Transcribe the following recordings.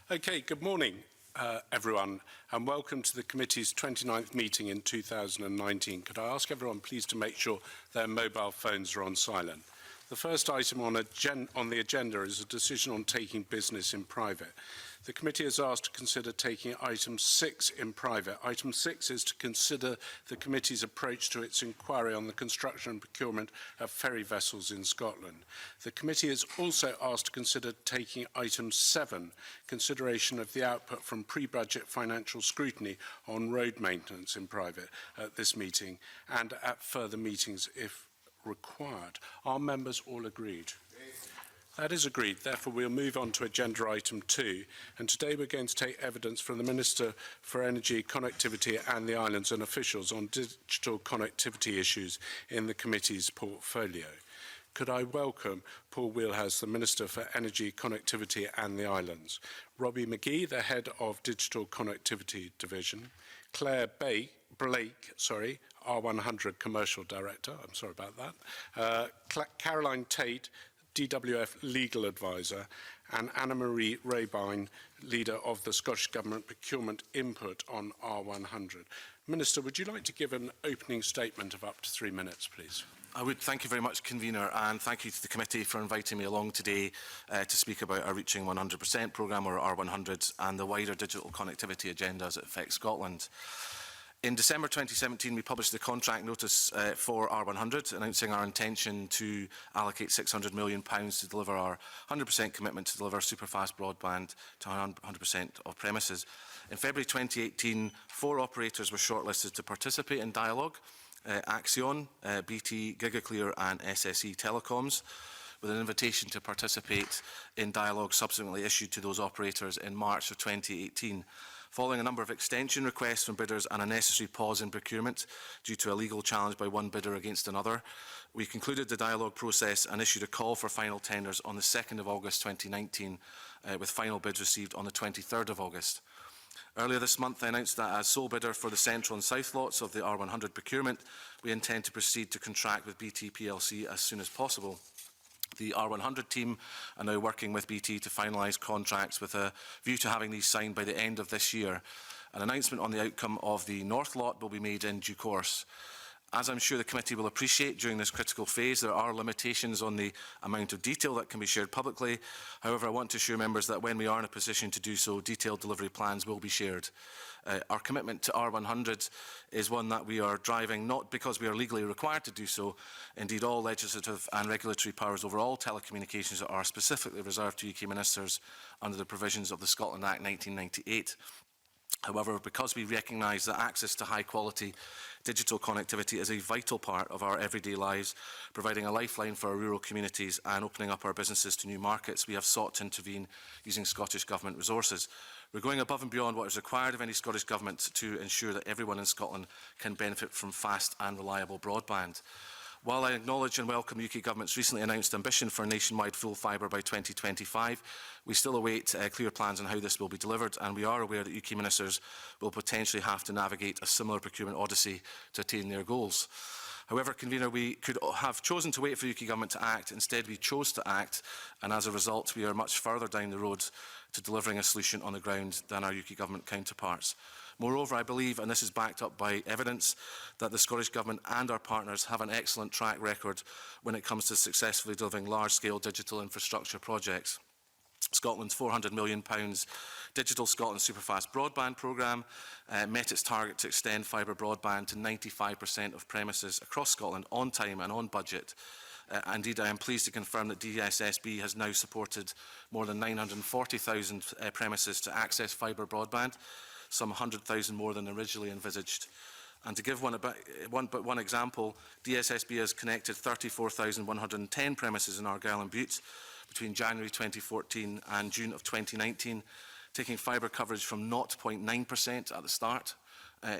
Okay, good morning, everyone, and welcome to the committee's 29th meeting in 2019. Could I ask everyone please to make sure their mobile phones are on silent? The first item on the agenda is a decision on taking business in private. The committee is asked to consider taking item 6 in private. Item 6 is to consider the committee's approach to its inquiry on the construction and procurement of ferry vessels in Scotland. The committee is also asked to consider taking item 7, consideration of the output from pre-budget financial scrutiny on road maintenance in private at this meeting and at further meetings if required. Are members all agreed? That is agreed. Therefore, we'll move on to agenda item 2. And today we're going to take evidence from the Minister for Energy, Connectivity and the Islands and officials on digital connectivity issues in the committee's portfolio. Could I welcome Paul Wheelhouse, the Minister for Energy, Connectivity and the Islands, Robbie McGee, the Head of Digital Connectivity Division, Claire Blake, R100 Commercial Director, I'm sorry about that, Caroline Tate, DWF Legal Advisor, and Anna-Marie Rabine, Leader of the Scottish Government Procurement Input on R100. Minister, would you like to give an opening statement of up to 3 minutes, please? I would. Thank you very much, Convener, and thank you to the committee for inviting me along today to speak about our Reaching 100% programme, or R100, and the wider digital connectivity agenda as it affects Scotland. In December 2017, we published the contract notice for R100, announcing our intention to allocate £600 million to deliver our 100% commitment to deliver superfast broadband to 100% of premises. In February 2018, 4 operators were shortlisted to participate in dialogue: Axion, BT, GigaClear and SSE Telecoms, with an invitation to participate in dialogue subsequently issued to those operators in March of 2018. Following a number of extension requests from bidders and a necessary pause in procurement due to a legal challenge by one bidder against another, we concluded the dialogue process and issued a call for final tenders on the 2nd of August 2019, with final bids received on the 23rd of August. Earlier this month, I announced that as sole bidder for the central and south lots of the R100 procurement, we intend to proceed to contract with BT plc as soon as possible. The R100 team are now working with BT to finalise contracts with a view to having these signed by the end of this year. An announcement on the outcome of the North lot will be made in due course. As I'm sure the committee will appreciate, during this critical phase there are limitations on the amount of detail that can be shared publicly. However, I want to assure members that when we are in a position to do so, detailed delivery plans will be shared. Our commitment to R100 is one that we are driving not because we are legally required to do so. Indeed, all legislative and regulatory powers over all telecommunications are specifically reserved to UK ministers under the provisions of the Scotland Act 1998. However, because we recognise that access to high-quality digital connectivity is a vital part of our everyday lives, providing a lifeline for our rural communities and opening up our businesses to new markets, we have sought to intervene using Scottish Government resources. We're going above and beyond what is required of any Scottish Government to ensure that everyone in Scotland can benefit from fast and reliable broadband. While I acknowledge and welcome UK Government's recently announced ambition for nationwide full fibre by 2025, we still await clear plans on how this will be delivered, and we are aware that UK ministers will potentially have to navigate a similar procurement odyssey to attain their goals. However, Convener, we could have chosen to wait for UK Government to act. Instead, we chose to act, and as a result, we are much further down the road to delivering a solution on the ground than our UK Government counterparts. Moreover, I believe, and this is backed up by evidence, that the Scottish Government and our partners have an excellent track record when it comes to successfully delivering large-scale digital infrastructure projects. Scotland's £400 million Digital Scotland Superfast Broadband programme met its target to extend fibre broadband to 95% of premises across Scotland on time and on budget. Indeed, I am pleased to confirm that DSSB has now supported more than 940,000 premises to access fibre broadband, some 100,000 more than originally envisaged. And to give one example, DSSB has connected 34,110 premises in Argyll and Bute between January 2014 and June of 2019, taking fibre coverage from 0.9% at the start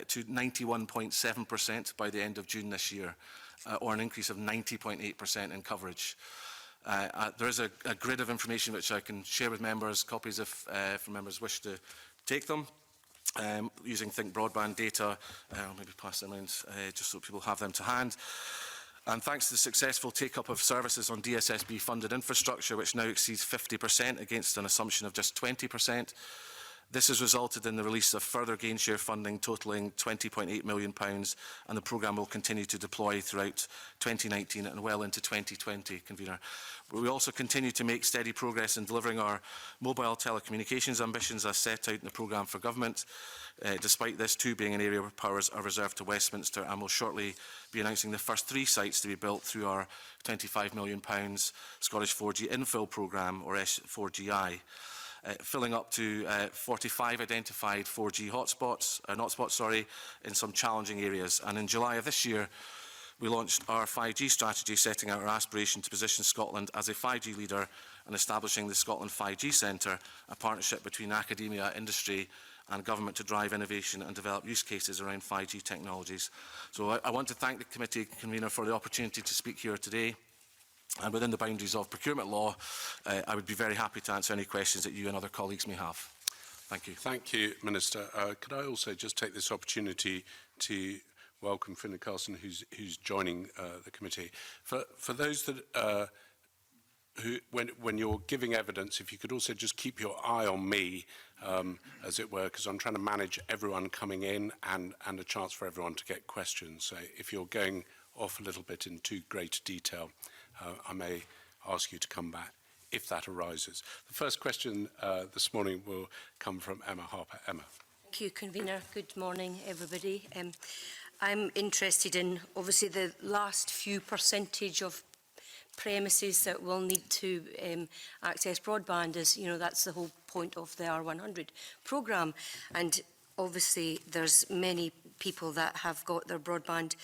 to 91.7% by the end of June this year, or an increase of 90.8% in coverage. There is a grid of information which I can share with members, copies if members wish to take them. Using Think Broadband data, I'll maybe pass them around just so people have them to hand. And thanks to the successful take-up of services on DSSB-funded infrastructure, which now exceeds 50% against an assumption of just 20%, this has resulted in the release of further gain share funding totalling £20.8 million, and the programme will continue to deploy throughout 2019 and well into 2020, Convener. We also continue to make steady progress in delivering our mobile telecommunications ambitions as set out in the programme for government, despite this too being an area where powers are reserved to Westminster, and will shortly be announcing the first 3 sites to be built through our £25 million Scottish 4G infill programme, or S4GI. Filling up to 45 identified 4G hotspots, in some challenging areas. And in July of this year, we launched our 5G strategy, setting out our aspiration to position Scotland as a 5G leader and establishing the Scotland 5G Centre, a partnership between academia, industry and government to drive innovation and develop use cases around 5G technologies. So I want to thank the committee convener for the opportunity to speak here today. And within the boundaries of procurement law, I would be very happy to answer any questions that you and other colleagues may have. Thank you. Thank you, Minister. Could I also just take this opportunity to welcome Fiona Carson, who's joining the committee. For those that when you're giving evidence, if you could also just keep your eye on me, as it were, because I'm trying to manage everyone coming in and a chance for everyone to get questions. So if you're going off a little bit in too great detail, I may ask you to come back if that arises. The first question this morning will come from Emma Harper. Emma. Thank you, Convener. Good morning, everybody. I'm interested in, obviously, the last few percentage of premises that will need to access broadband. As you know, that's the whole point of the R100 programme. And obviously, there's many people that have got their broadband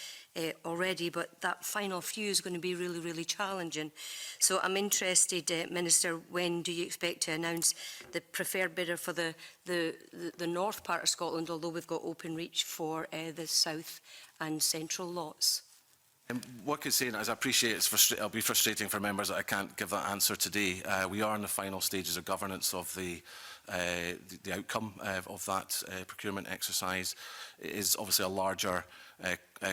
already, but that final few is going to be really, really challenging. So I'm interested, Minister, when do you expect to announce the preferred bidder for the north part of Scotland, although we've got open reach for the south and central lots? What I could say is I appreciate it'll be frustrating for members that I can't give that answer today. We are in the final stages of governance of the outcome of that procurement exercise. It is obviously a larger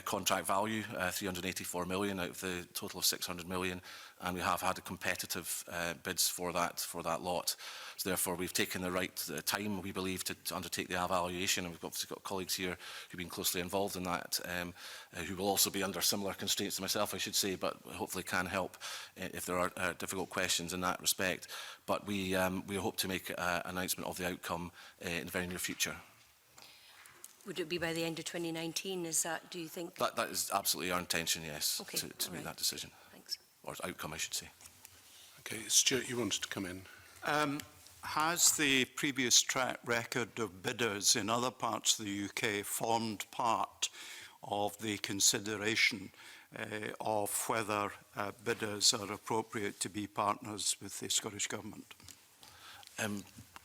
contract value, 384 million out of the total of 600 million, and we have had competitive bids for that lot. So therefore, we've taken the right time, we believe, to undertake the evaluation, and we've obviously got colleagues here who've been closely involved in that, who will also be under similar constraints to myself, I should say, but hopefully can help if there are difficult questions in that respect. But we hope to make an announcement of the outcome in the very near future. Would it be by the end of 2019? Is that, do you think? That is absolutely our intention, yes, okay, to make that decision. Thanks. Or outcome, I should say. Okay, Stuart, you wanted to come in. Has the previous track record of bidders in other parts of the UK formed part of the consideration of whether bidders are appropriate to be partners with the Scottish Government?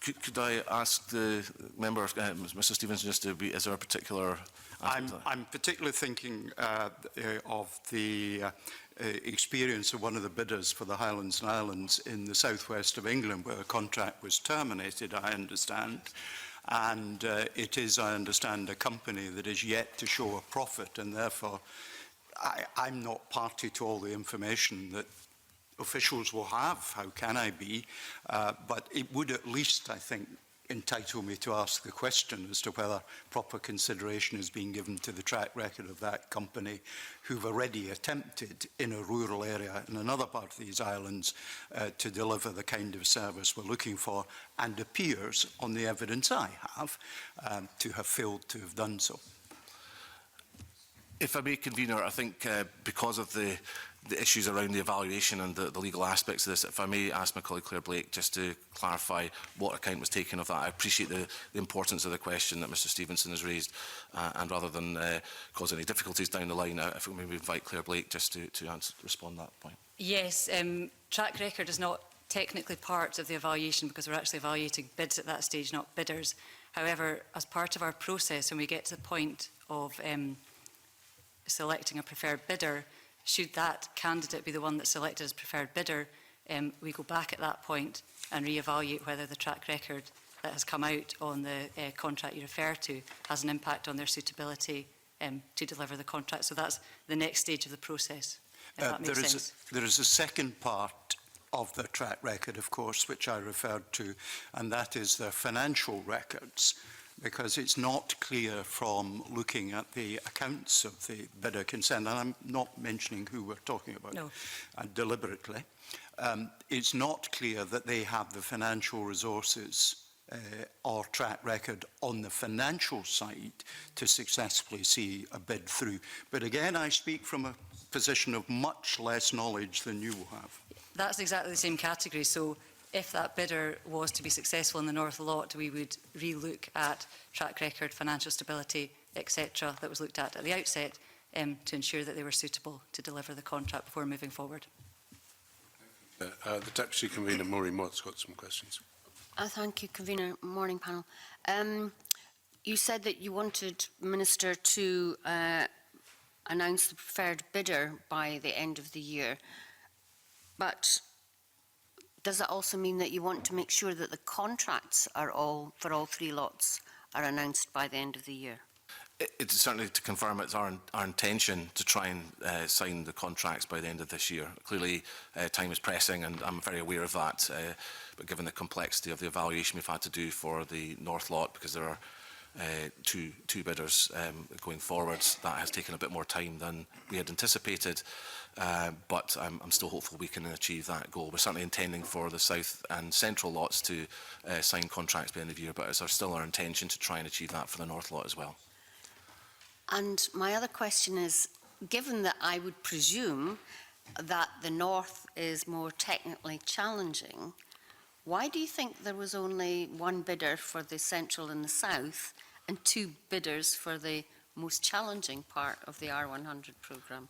Could I ask the member, Mr Stevenson, just to be, is there a particular... I'm particularly thinking of the experience of one of the bidders for the Highlands and Islands in the southwest of England, where a contract was terminated, I understand. And it is, I understand, a company that is yet to show a profit, and therefore I'm not party to all the information that officials will have. How can I be? But it would at least, I think, entitle me to ask the question as to whether proper consideration is being given to the track record of that company, who've already attempted in a rural area in another part of these islands to deliver the kind of service we're looking for, and appears, on the evidence I have, to have failed to have done so. If I may, Convener, I think because of the issues around the evaluation and the legal aspects of this, if I may ask my colleague Claire Blake just to clarify what account was taken of that. I appreciate the importance of the question that Mr Stevenson has raised, and rather than cause any difficulties down the line, if we maybe invite Claire Blake just to respond to that point. Yes, track record is not technically part of the evaluation because we're actually evaluating bids at that stage, not bidders. However, as part of our process, when we get to the point of selecting a preferred bidder, should that candidate be the one that's selected as preferred bidder, we go back at that point and re-evaluate whether the track record that has come out on the contract you refer to has an impact on their suitability to deliver the contract. So that's the next stage of the process. if that makes sense. There is a second part of the track record, of course, which I referred to, and that is their financial records, because it's not clear from looking at the accounts of the bidder concerned, and I'm not mentioning who we're talking about deliberately. It's not clear that they have the financial resources or track record on the financial side to successfully see a bid through. But again, I speak from a position of much less knowledge than you will have. That's exactly the same category. So if that bidder was to be successful in the North Lot, we would re-look at track record, financial stability, etc., that was looked at the outset to ensure that they were suitable to deliver the contract before moving forward. The Deputy Convener, Maureen Watt's got some questions. Thank you, Convener. Morning, panel. You said that you wanted Minister to announce the preferred bidder by the end of the year, but does that also mean that you want to make sure that the contracts are for all 3 lots are announced by the end of the year? It's certainly to confirm it's our intention to try and sign the contracts by the end of this year. Clearly, time is pressing, and I'm very aware of that. But given the complexity of the evaluation we've had to do for the North Lot, because there are two bidders going forwards, that has taken a bit more time than we had anticipated. But I'm still hopeful we can achieve that goal. We're certainly intending for the South and Central lots to sign contracts by the end of the year, but it's still our intention to try and achieve that for the North Lot as well. And my other question is, given that I would presume that the North is more technically challenging, why do you think there was only 1 bidder for the Central and the South and 2 bidders for the most challenging part of the R100 programme?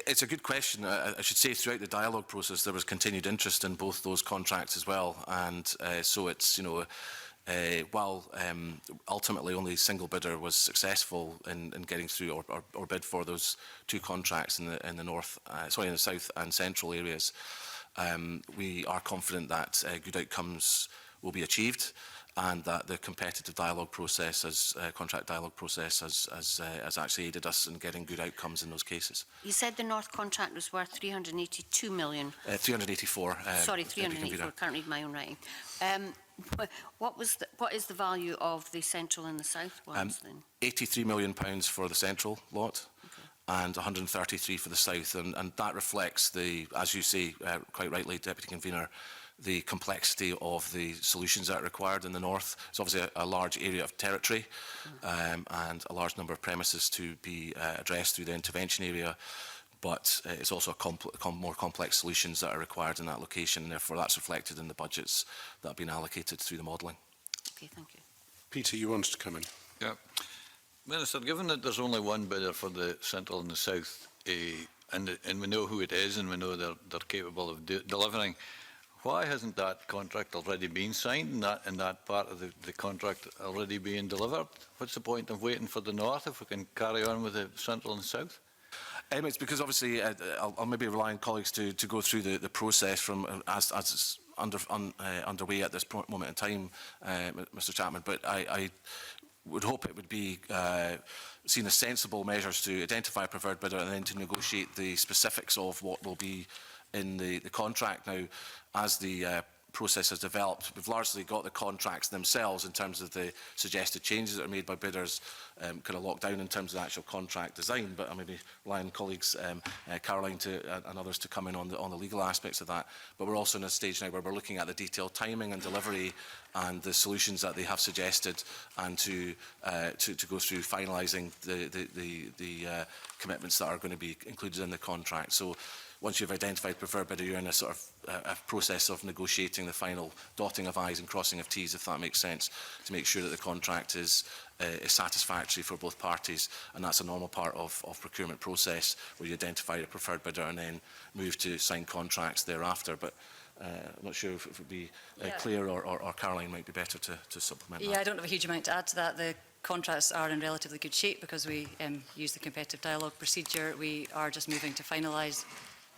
It's a good question. I should say throughout the dialogue process there was continued interest in both those contracts as well, and so it's, you know, while ultimately only a single bidder was successful in getting through or bid for those 2 contracts in the North, in the South and Central areas, we are confident that good outcomes will be achieved, and that the competitive dialogue process, contract dialogue process, has actually aided us in getting good outcomes in those cases. You said the North contract was worth 382 million. 384. Sorry, 384. Can't read my own writing. What is the value of the Central and the South ones then? £83 million for the Central lot. Okay. And 133 for the South, and that reflects the, as you say quite rightly, Deputy Convener, the complexity of the solutions that are required in the North. It's obviously a large area of territory and a large number of premises to be addressed through the intervention area, but it's also more complex solutions that are required in that location, and therefore that's reflected in the budgets that have been allocated through the modelling. Okay, thank you. Peter, you wanted to come in? Yeah. Minister, given that there's only 1 bidder for the Central and the South, and we know who it is and we know they're capable of delivering, why hasn't that contract already been signed and that part of the contract already being delivered? What's the point of waiting for the North if we can carry on with the Central and the South? It's because obviously I'll maybe rely on colleagues to go through the process from as it's underway at this moment in time, Mr. Chapman. But I would hope it would be seen as sensible measures to identify a preferred bidder and then to negotiate the specifics of what will be in the contract. Now, as the process has developed, we've largely got the contracts themselves in terms of the suggested changes that are made by bidders kind of locked down in terms of the actual contract design, but I maybe rely on colleagues, Caroline and others to come in on the legal aspects of that. But we're also in a stage now where we're looking at the detailed timing and delivery and the solutions that they have suggested, and to go through finalising the commitments that are going to be included in the contract. So once you've identified preferred bidder, you're in a sort of a process of negotiating the final dotting of I's and crossing of T's, if that makes sense, to make sure that the contract is satisfactory for both parties. And that's a normal part of procurement process, where you identify a preferred bidder and then move to sign contracts thereafter. But I'm not sure if it would be clear, or Caroline might be better to supplement that. Yeah, I don't have a huge amount to add to that. The contracts are in relatively good shape because we use the competitive dialogue procedure. We are just moving to finalise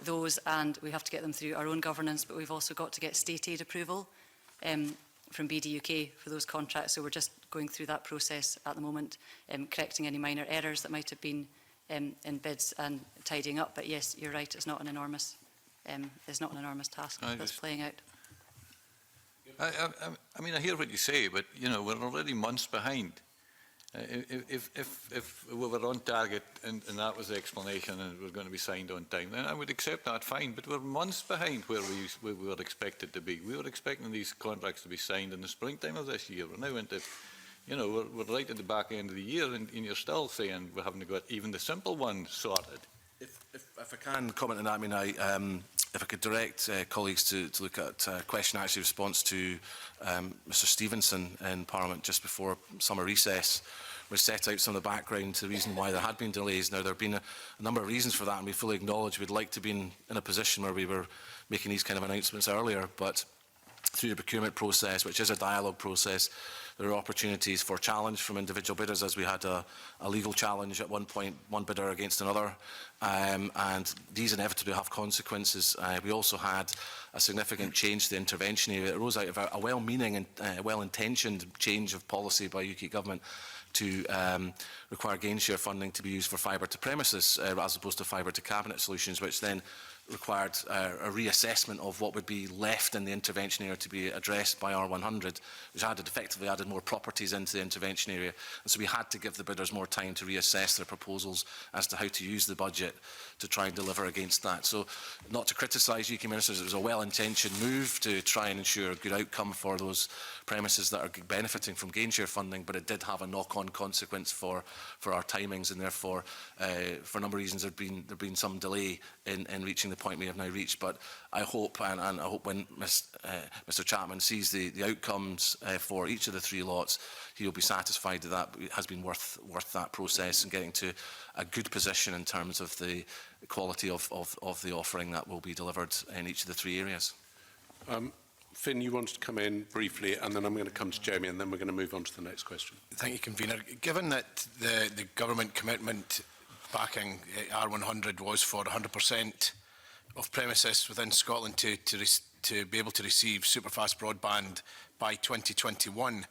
those, and we have to get them through our own governance, but we've also got to get state aid approval from BDUK for those contracts. So we're just going through that process at the moment, correcting any minor errors that might have been in bids and tidying up. But yes, you're right, it's not an enormous task that's playing out. I mean, I hear what you say, but, you know, we're already months behind. If we were on target and that was the explanation and we're going to be signed on time, then I would accept that, fine. But we're months behind where we were expected to be. We were expecting these contracts to be signed in the springtime of this year. We're now into, you know, we're right at the back end of the year, and you're still saying we haven't got even the simple ones sorted. If I can comment on that, I mean, if I could direct colleagues to look at a question actually in response to Mr Stevenson in Parliament just before summer recess, we set out some of the background to the reason why there had been delays. Now, there have been a number of reasons for that, and we fully acknowledge we'd like to be in a position where we were making these kind of announcements earlier, but through the procurement process, which is a dialogue process, there are opportunities for challenge from individual bidders, as we had a legal challenge at one point, one bidder against another, and these inevitably have consequences. We also had a significant change to the intervention area. It arose out of a well-meaning and well-intentioned change of policy by UK Government to require gain share funding to be used for fibre to premises as opposed to fibre to cabinet solutions, which then required a reassessment of what would be left in the intervention area to be addressed by R100, which effectively added more properties into the intervention area. And so we had to give the bidders more time to reassess their proposals as to how to use the budget to try and deliver against that. So not to criticise UK ministers, it was a well-intentioned move to try and ensure a good outcome for those premises that are benefiting from gain share funding, but it did have a knock-on consequence for our timings, and therefore for a number of reasons there have been some delay in reaching the point we have now reached. But I hope, and I hope when Mr Chapman sees the outcomes for each of the three lots, he will be satisfied that that has been worth that process and getting to a good position in terms of the quality of the offering that will be delivered in each of the three areas. Finn, you wanted to come in briefly, and then I'm going to come to Jamie, and then we're going to move on to the next question. Thank you, Convener. Given that the government commitment backing R100 was for 100% of premises within Scotland to be able to receive superfast broadband by 2021,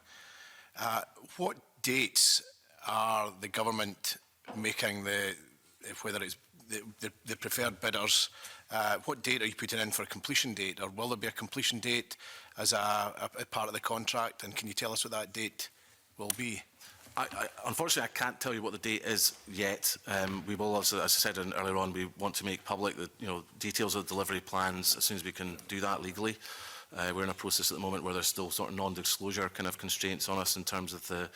what dates are the government making whether it's the preferred bidders, what date are you putting in for a completion date, or will there be a completion date as a part of the contract, and can you tell us what that date will be? Unfortunately, I can't tell you what the date is yet. We will, as I said earlier on, we want to make public the details of the delivery plans as soon as we can do that legally. We're in a process at the moment where there's still sort of non-disclosure kind of constraints on us in terms of the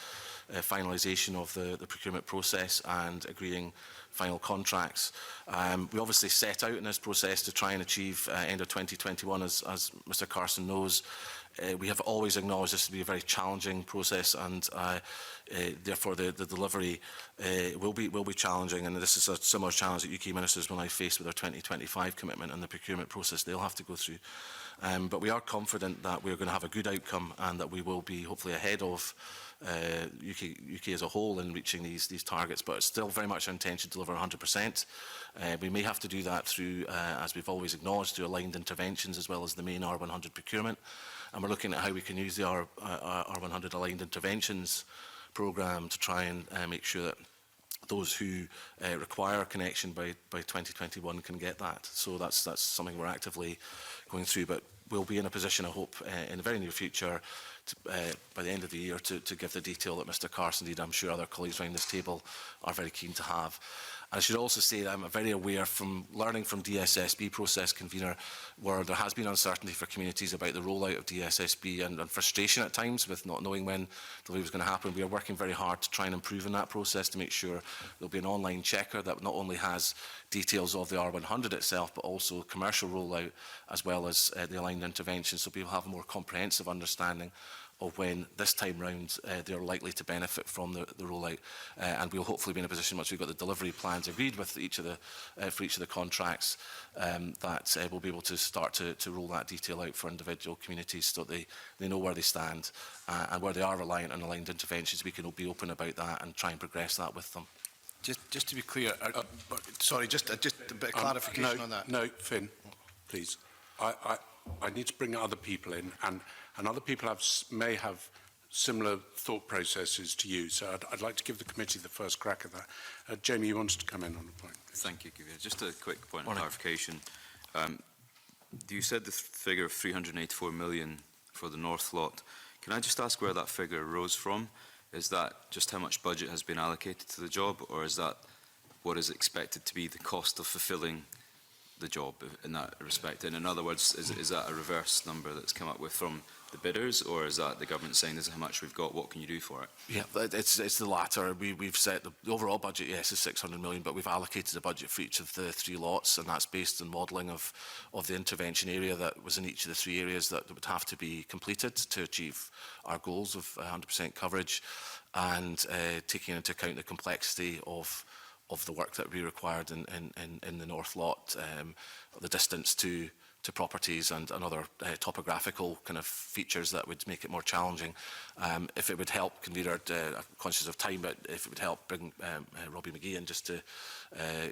finalisation of the procurement process and agreeing final contracts. We obviously set out in this process to try and achieve end of 2021, as Mr Carson knows. We have always acknowledged this to be a very challenging process, and therefore the delivery will be challenging, and this is a similar challenge that UK ministers will now face with their 2025 commitment and the procurement process they'll have to go through. But we are confident that we're going to have a good outcome and that we will be hopefully ahead of UK as a whole in reaching these targets, but it's still very much our intention to deliver 100%. We may have to do that through, as we've always acknowledged, through aligned interventions as well as the main R100 procurement. And we're looking at how we can use the R100 aligned interventions programme to try and make sure that those who require a connection by 2021 can get that. So that's something we're actively going through, but we'll be in a position, I hope, in the very near future, by the end of the year, to give the detail that Mr Carson, indeed I'm sure other colleagues around this table are very keen to have. And I should also say that I'm very aware from learning from DSSB process, Convener, where there has been uncertainty for communities about the rollout of DSSB and frustration at times with not knowing when delivery was going to happen. We are working very hard to try and improve in that process to make sure there'll be an online checker that not only has details of the R100 itself, but also commercial rollout as well as the aligned intervention, so people have a more comprehensive understanding of when this time round they're likely to benefit from the rollout, and we'll hopefully be in a position once we've got the delivery plans agreed with for each of the contracts that we'll be able to start to roll that detail out for individual communities so that they know where they stand, and where they are reliant on aligned interventions we can be open about that and try and progress that with them. Just to be clear, sorry, just a bit of clarification on that. No, Finn, please. I need to bring other people in, and other people may have similar thought processes to you. So I'd like to give the committee the first crack at that. Jamie, you wanted to come in on the point. Please. Thank you, Convener. Just a quick point of clarification. You said the figure of 384 million for the North lot. Can I just ask where that figure arose from? Is that just how much budget has been allocated to the job, or is that what is expected to be the cost of fulfilling the job in that respect? And in other words, is that a reverse number that's come up with from the bidders, or is that the government saying this is how much we've got, what can you do for it? Yeah, it's the latter. We've set the overall budget, yes, is 600 million, but we've allocated a budget for each of the 3 lots, and that's based on modelling of the intervention area that was in each of the 3 areas that would have to be completed to achieve our goals of 100% coverage, and taking into account the complexity of the work that we required in the North lot, the distance to properties and other topographical kind of features that would make it more challenging. If it would help, Convener, I'm conscious of time, but if it would help bring Robbie McGee in just to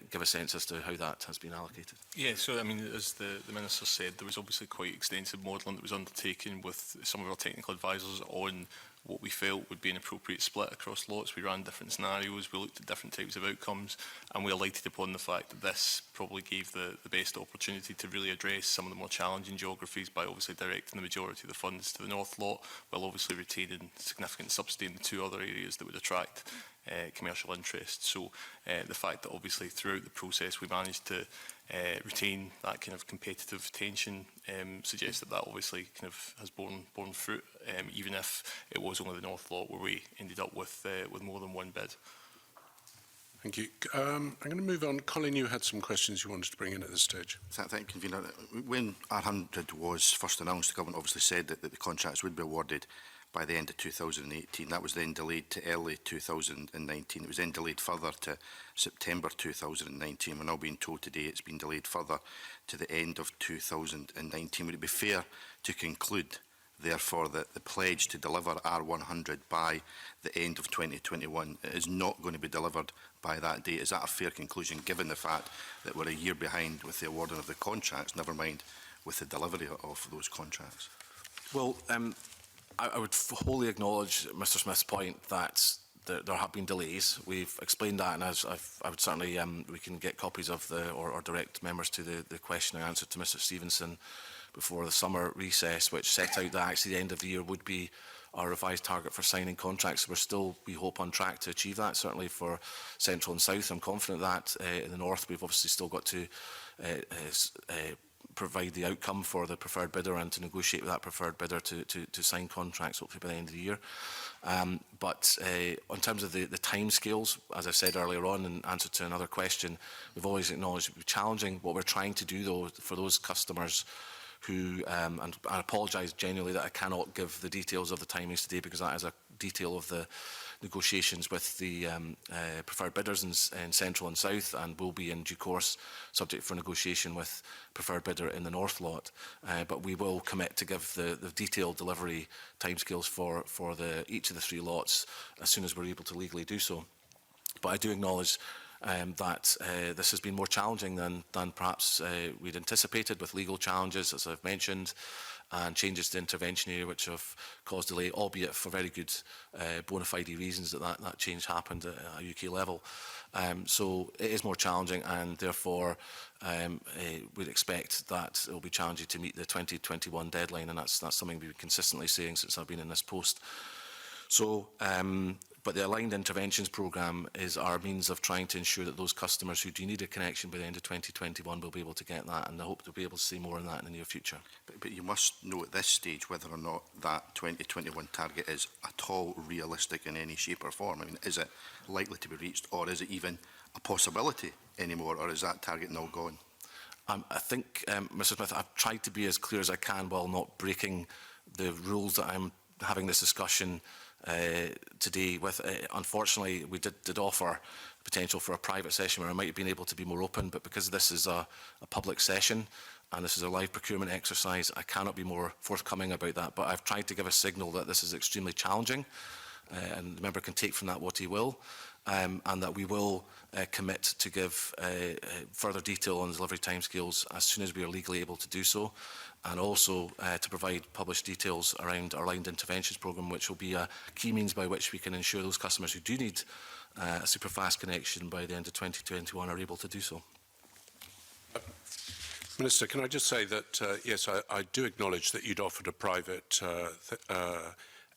give a sense as to how that has been allocated. Yeah, so I mean, as the Minister said, there was obviously quite extensive modelling that was undertaken with some of our technical advisors on what we felt would be an appropriate split across lots. We ran different scenarios, we looked at different types of outcomes, and we alighted upon the fact that this probably gave the best opportunity to really address some of the more challenging geographies by obviously directing the majority of the funds to the North lot, while obviously retaining significant subsidy in the 2 other areas that would attract commercial interest. So the fact that obviously throughout the process we managed to retain that kind of competitive tension suggests that obviously kind of has borne fruit, even if it was only the North lot where we ended up with more than 1 bid. Thank you. I'm going to move on. Colin, you had some questions you wanted to bring in at this stage. Thank you, Convener. When R100 was first announced, the government obviously said that the contracts would be awarded by the end of 2018. That was then delayed to early 2019. It was then delayed further to September 2019. We're now being told today it's been delayed further to the end of 2019. Would it be fair to conclude, therefore, that the pledge to deliver R100 by the end of 2021 is not going to be delivered by that date? Is that a fair conclusion, given the fact that we're a year behind with the awarding of the contracts, never mind with the delivery of those contracts? Well, I would wholly acknowledge Mr Smith's point that there have been delays. We've explained that, and I would certainly, we can get copies of or direct members to the question and answer to Mr Stevenson before the summer recess, which set out that actually the end of the year would be our revised target for signing contracts. We're still, we hope, on track to achieve that, certainly for Central and South. I'm confident that in the North we've obviously still got to provide the outcome for the preferred bidder and to negotiate with that preferred bidder to sign contracts hopefully by the end of the year. But in terms of the timescales, as I said earlier on in answer to another question, we've always acknowledged it would be challenging. What we're trying to do, though, for those customers who, and I apologise genuinely that I cannot give the details of the timings today, because that is a detail of the negotiations with the preferred bidders in Central and South, and will be in due course subject for negotiation with preferred bidder in the North lot. But we will commit to give the detailed delivery timescales for each of the 3 lots as soon as we're able to legally do so. But I do acknowledge that this has been more challenging than perhaps we'd anticipated, with legal challenges, as I've mentioned, and changes to the intervention area which have caused delay, albeit for very good bona fide reasons that change happened at a UK level. So it is more challenging, and therefore we'd expect that it will be challenging to meet the 2021 deadline, and that's something we've been consistently saying since I've been in this post. So, but the Aligned Interventions Programme is our means of trying to ensure that those customers who do need a connection by the end of 2021 will be able to get that, and I hope to be able to see more on that in the near future. But you must know at this stage whether or not that 2021 target is at all realistic in any shape or form. I mean, is it likely to be reached, or is it even a possibility anymore, or is that target now gone? I think, Mr Smith, I've tried to be as clear as I can while not breaking the rules that I'm having this discussion today with. Unfortunately, we did offer potential for a private session where I might have been able to be more open, but because this is a public session and this is a live procurement exercise, I cannot be more forthcoming about that. But I've tried to give a signal that this is extremely challenging, and the member can take from that what he will. and that we will commit to give further detail on delivery timescales as soon as we are legally able to do so, and also to provide published details around our Aligned Interventions programme, which will be a key means by which we can ensure those customers who do need a superfast connection by the end of 2021 are able to do so. Minister, can I just say that, yes, I do acknowledge that you'd offered a private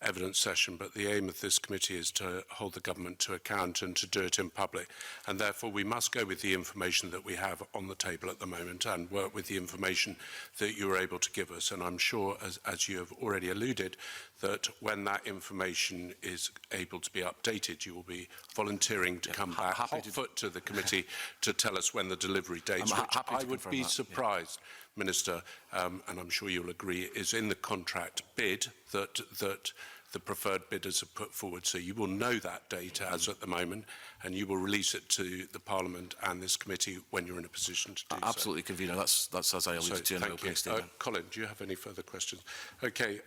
evidence session, but the aim of this committee is to hold the government to account and to do it in public. And therefore, we must go with the information that we have on the table at the moment and work with the information that you were able to give us. And I'm sure, as you have already alluded, that when that information is able to be updated, you will be volunteering to come back hot foot to the committee to tell us when the delivery dates, which I would be surprised, Minister, and I'm sure you'll agree, is in the contract bid that the preferred bidders have put forward. So you will know that date as at the moment, and you will release it to the Parliament and this committee when you're in a position to do so. Absolutely, Convener. That's as I alluded to in the opening statement. Colin, do you have any further questions? Okay,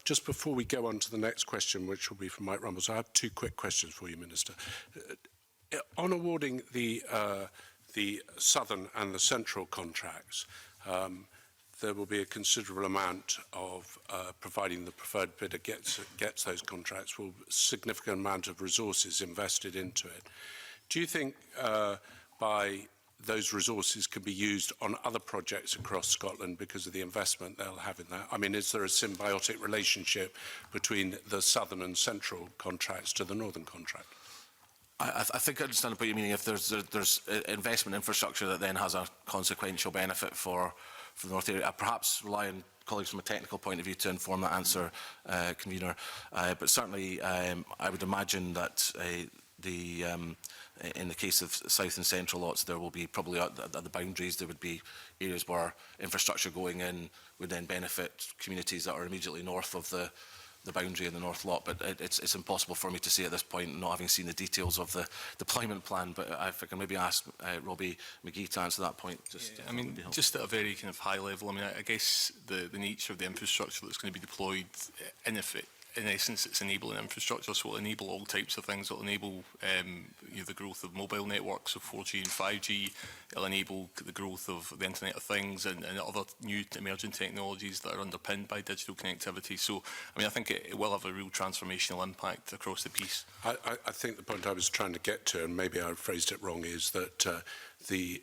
just before we go on to the next question, which will be from Mike Rumbles, I have two quick questions for you, Minister. On awarding the southern and the central contracts, there will be a considerable amount of providing the preferred bidder gets those contracts, will significant amount of resources invested into it. Do you think by those resources can be used on other projects across Scotland because of the investment they'll have in that? I mean, is there a symbiotic relationship between the southern and central contracts to the northern contract? I think I understand what you mean. If there's investment infrastructure that then has a consequential benefit for the North area, I perhaps rely on colleagues from a technical point of view to inform that answer, Convener. But certainly, I would imagine that in the case of south and central lots, there will be probably at the boundaries, there would be areas where infrastructure going in would then benefit communities that are immediately north of the boundary in the North Lot, but it's impossible for me to say at this point, not having seen the details of the deployment plan. But if I can maybe ask Robbie McGee to answer that point. I mean, just at a very kind of high level, I mean, I guess the nature of the infrastructure that's going to be deployed, in essence, it's enabling infrastructure, so it'll enable all types of things. It'll enable the growth of mobile networks of 4G and 5G. It'll enable the growth of the Internet of Things and other new emerging technologies that are underpinned by digital connectivity. So, I mean, I think it will have a real transformational impact across the piece. I think the point I was trying to get to, and maybe I phrased it wrong, is that the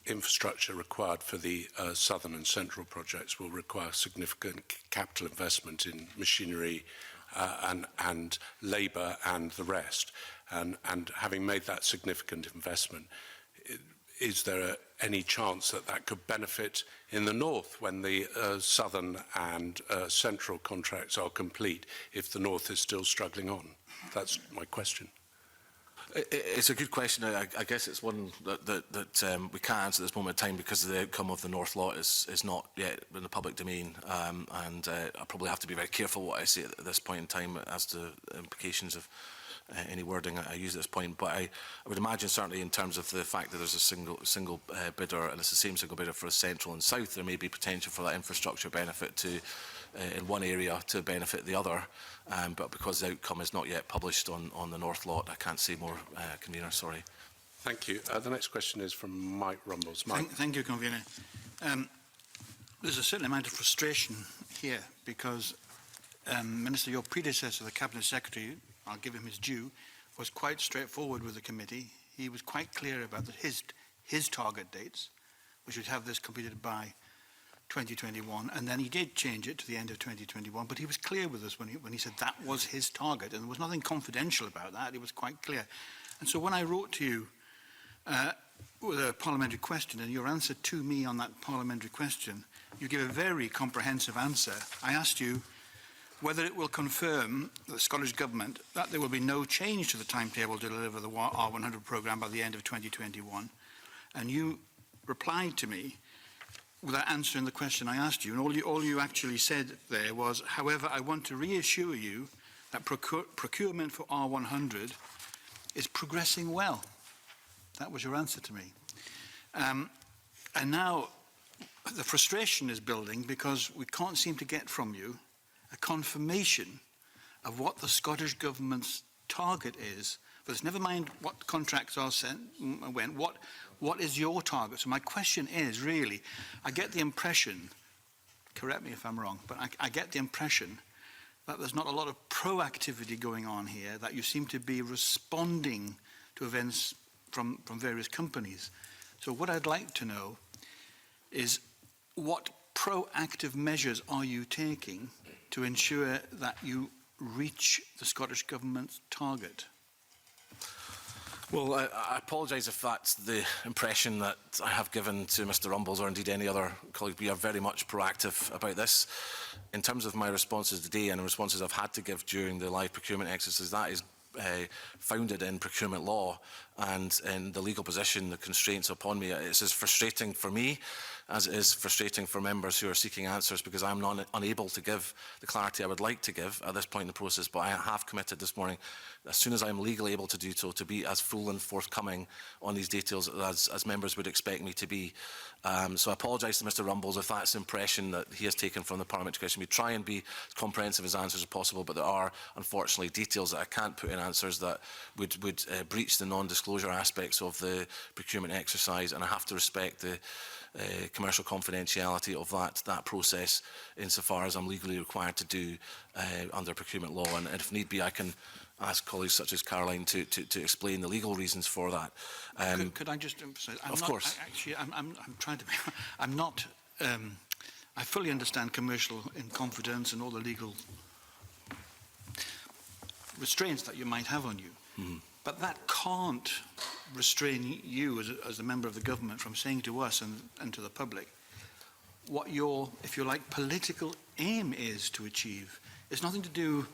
infrastructure required for the southern and central projects will require significant capital investment in machinery and labour and the rest. And having made that significant investment, is there any chance that that could benefit in the north when the southern and central contracts are complete, if the north is still struggling on? That's my question. It's a good question. I guess it's one that we can't answer at this moment in time because the outcome of the North Lot is not yet in the public domain, and I probably have to be very careful what I say at this point in time as to implications of any wording I use at this point. But I would imagine certainly in terms of the fact that there's a single bidder and it's the same single bidder for central and south, there may be potential for that infrastructure benefit to in one area to benefit the other, but because the outcome is not yet published on the North Lot, I can't say more, Convener, sorry. Thank you. The next question is from Mike Rumbles. Mike. Thank you, Convener. There's a certain amount of frustration here because, Minister, your predecessor, the Cabinet Secretary, I'll give him his due, was quite straightforward with the committee. He was quite clear about his target dates, which would have this completed by 2021, and then he did change it to the end of 2021, but he was clear with us when he said that was his target, and there was nothing confidential about that. It was quite clear. And so when I wrote to you with a parliamentary question, and your answer to me on that parliamentary question, you gave a very comprehensive answer. I asked you whether it will confirm the Scottish Government that there will be no change to the timetable to deliver the R100 programme by the end of 2021, and you replied to me without answering the question I asked you. And all you actually said there was, however, I want to reassure you that procurement for R100 is progressing well. That was your answer to me. And now the frustration is building because we can't seem to get from you a confirmation of what the Scottish Government's target is for this. Never mind what contracts are sent, when, what is your target? So my question is really, I get the impression, correct me if I'm wrong, but I get the impression that there's not a lot of proactivity going on here, that you seem to be responding to events from various companies. So what I'd like to know is what proactive measures are you taking to ensure that you reach the Scottish Government's target? Well, I apologise if that's the impression that I have given to Mr Rumbles or indeed any other colleague. We are very much proactive about this. In terms of my responses today and the responses I've had to give during the live procurement exercise, that is founded in procurement law and in the legal position, the constraints upon me. It's as frustrating for me as it is frustrating for members who are seeking answers, because I'm unable to give the clarity I would like to give at this point in the process. But I have committed this morning, as soon as I'm legally able to do so, to be as full and forthcoming on these details as members would expect me to be. So I apologise to Mr Rumbles if that's the impression that he has taken from the parliamentary question. We try and be as comprehensive as answers as possible, but there are unfortunately details that I can't put in answers that would breach the non-disclosure aspects of the procurement exercise, and I have to respect the commercial confidentiality of that process insofar as I'm legally required to do under procurement law. And if need be, I can ask colleagues such as Caroline to explain the legal reasons for that. Could I just emphasise? Of course. Actually, I'm trying to be... I'm not... I fully understand commercial in confidence and all the legal restraints that you might have on you. Mm-hmm. But that can't restrain you as a member of the government from saying to us and to the public what your, if you like, political aim is to achieve. It's nothing to do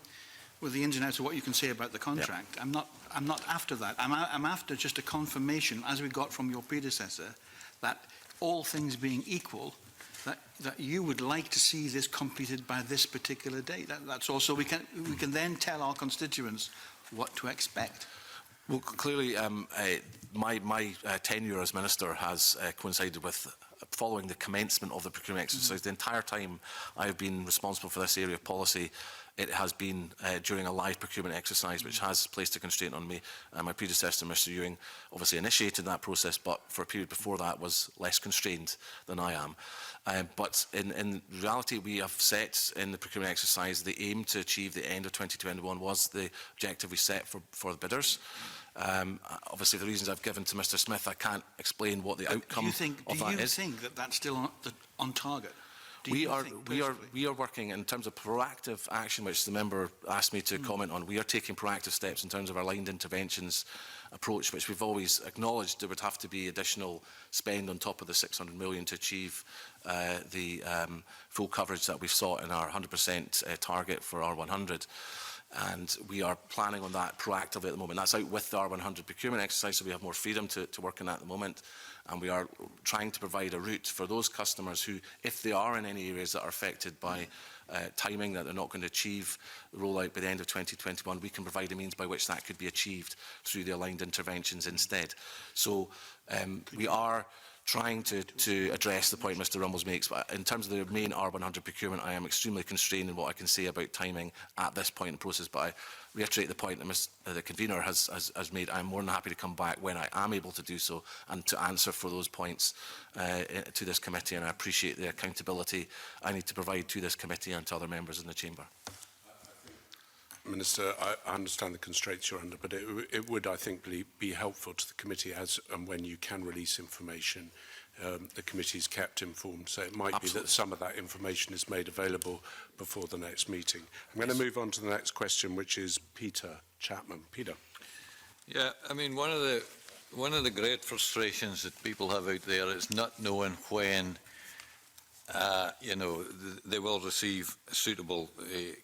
with the ins and outs of what you can say about the contract. Yep. I'm not after that. I'm after just a confirmation, as we got from your predecessor, that all things being equal, that you would like to see this completed by this particular date. That's all. So we can then tell our constituents what to expect. Well, clearly, my tenure as Minister has coincided with following the commencement of the procurement exercise. The entire time I have been responsible for this area of policy, it has been during a live procurement exercise, which has placed a constraint on me. My predecessor, Mr Ewing, obviously initiated that process, but for a period before that was less constrained than I am. But in reality, we have set in the procurement exercise the aim to achieve the end of 2021 was the objective we set for the bidders. Obviously, the reasons I've given to Mr Smith, I can't explain what the outcome of that is. Do you think that that's still on target? We are working in terms of proactive action, which the member asked me to comment on. We are taking proactive steps in terms of our aligned interventions approach, which we've always acknowledged there would have to be additional spend on top of the 600 million to achieve the full coverage that we've sought in our 100% target for R100. And we are planning on that proactively at the moment. That's out with the R100 procurement exercise, so we have more freedom to work on that at the moment. And we are trying to provide a route for those customers who, if they are in any areas that are affected by timing, that they're not going to achieve the rollout by the end of 2021, we can provide a means by which that could be achieved through the aligned interventions instead. So we are trying to address the point Mr Rumbles makes, but in terms of the main R100 procurement, I am extremely constrained in what I can say about timing at this point in the process, but I reiterate the point that the convener has made. I'm more than happy to come back when I am able to do so and to answer for those points to this committee, and I appreciate the accountability I need to provide to this committee and to other members in the chamber. Minister, I understand the constraints you're under, but it would, I think, be helpful to the committee as and when you can release information. The committee is kept informed, so it might be that some of that information is made available before the next meeting. I'm going to move on to the next question, which is Peter Chapman. Peter. Yeah, I mean, one of the great frustrations that people have out there is not knowing when you know, they will receive suitable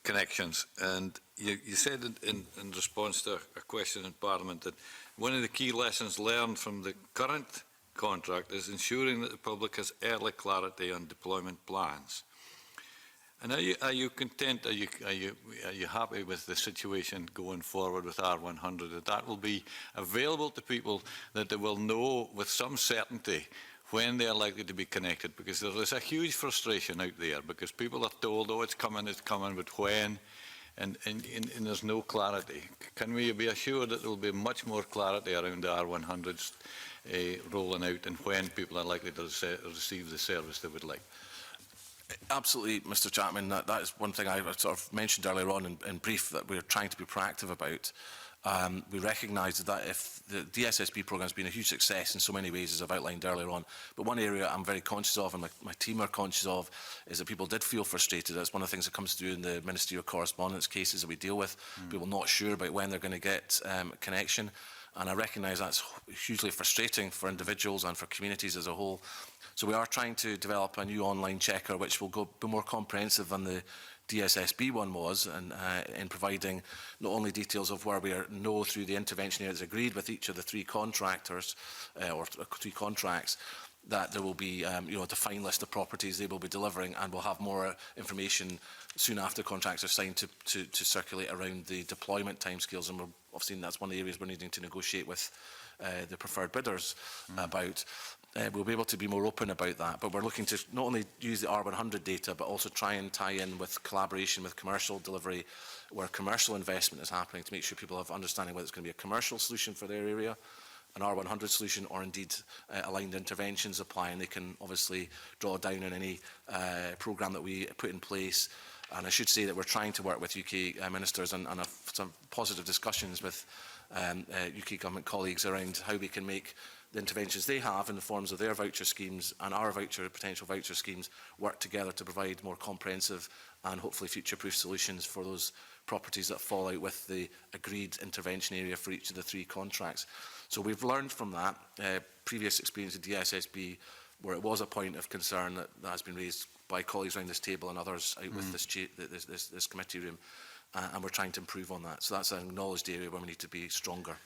connections. And you said in response to a question in Parliament that one of the key lessons learned from the current contract is ensuring that the public has early clarity on deployment plans. And are you content? Are you happy with the situation going forward with R100? That will be available to people, that they will know with some certainty when they are likely to be connected, because there is a huge frustration out there because people are told, oh, it's coming, but when? and there's no clarity. Can we be assured that there will be much more clarity around the R100s rolling out and when people are likely to receive the service they would like? Absolutely, Mr Chapman. That is one thing I sort of mentioned earlier on in brief, that we're trying to be proactive about. We recognise that if the DSSB programme has been a huge success in so many ways, as I've outlined earlier on, but one area I'm very conscious of, and my team are conscious of, is that people did feel frustrated. That's one of the things that comes through in the ministerial correspondence cases that we deal with. People not sure about when they're going to get connection, and I recognise that's hugely frustrating for individuals and for communities as a whole. So we are trying to develop a new online checker which will be more comprehensive than the DSSB one was, and in providing not only details of where we know through the intervention area that's agreed with each of the three contractors or three contracts, that there will be a defined list of properties they will be delivering, and we'll have more information soon after contracts are signed to circulate around the deployment timescales, and I've seen that's one of the areas we're needing to negotiate with the preferred bidders about. We'll be able to be more open about that, but we're looking to not only use the R100 data, but also try and tie in with collaboration with commercial delivery, where commercial investment is happening, to make sure people have understanding whether it's going to be a commercial solution for their area, an R100 solution, or indeed aligned interventions apply, and they can obviously draw down on any programme that we put in place. And I should say that we're trying to work with UK ministers and have some positive discussions with UK government colleagues around how we can make the interventions they have in the forms of their voucher schemes and our potential voucher schemes work together to provide more comprehensive and hopefully future-proof solutions for those properties that fall out with the agreed intervention area for each of the three contracts. So we've learned from that previous experience of DSSB, where it was a point of concern that has been raised by colleagues around this table and others out with this committee room, and we're trying to improve on that. So that's an acknowledged area where we need to be stronger.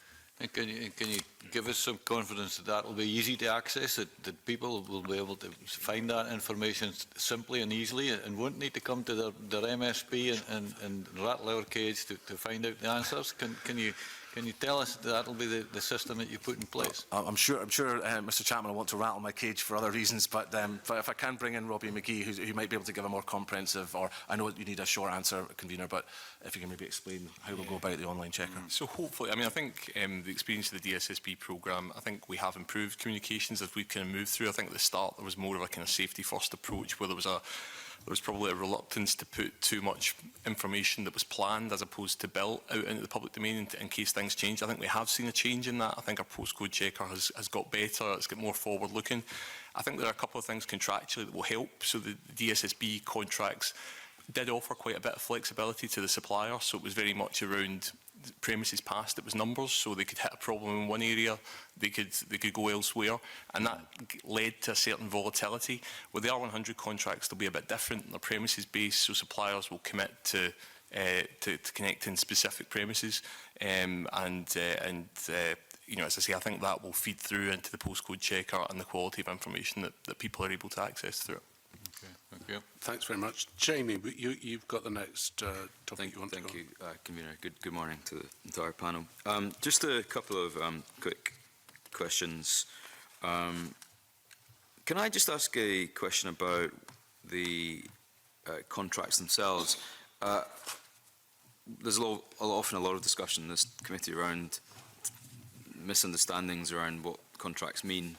And can you give us some confidence that that will be easy to access, that people will be able to find that information simply and easily and won't need to come to their MSP and rattle our cage to find out the answers? Can you tell us that will be the system that you put in place? I'm sure Mr Chapman will want to rattle my cage for other reasons, but if I can bring in Robbie McGee, who might be able to give a more comprehensive, or I know you need a short answer, convener, but if you can maybe explain how we'll go about the online checker. So hopefully, I think the experience of the DSSB programme, I think we have improved communications as we've kind of moved through. I think at the start there was more of a kind of safety first approach, where there was probably a reluctance to put too much information that was planned as opposed to built out into the public domain in case things change. I think we have seen a change in that. I think our postcode checker has got better, it's got more forward looking. I think there are a couple of things contractually that will help. So the DSSB contracts did offer quite a bit of flexibility to the supplier, so it was very much around premises past, it was numbers, so they could hit a problem in one area, they could go elsewhere, and that led to a certain volatility. With the R100 contracts, they'll be a bit different. They're premises based, so suppliers will commit to connect in specific premises, and you know, as I say, I think that will feed through into the postcode checker and the quality of information that people are able to access through it. Okay, thank you. Thanks very much. Jamie, you've got the next topic you want to go on. Thank you, Convener. Good morning to the entire panel. Just a couple of quick questions. Can I just ask a question about the contracts themselves? There's often a lot of discussion in this committee around misunderstandings around what contracts mean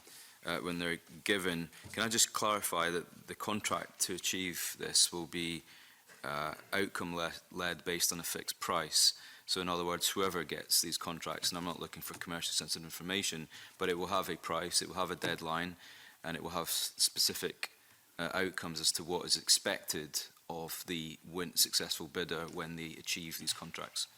when they're given. Can I just clarify that the contract to achieve this will be outcome-led based on a fixed price? So in other words, whoever gets these contracts, and I'm not looking for commercially sensitive information, but it will have a price, it will have a deadline, and it will have specific outcomes as to what is expected of the successful bidder when they achieve these contracts.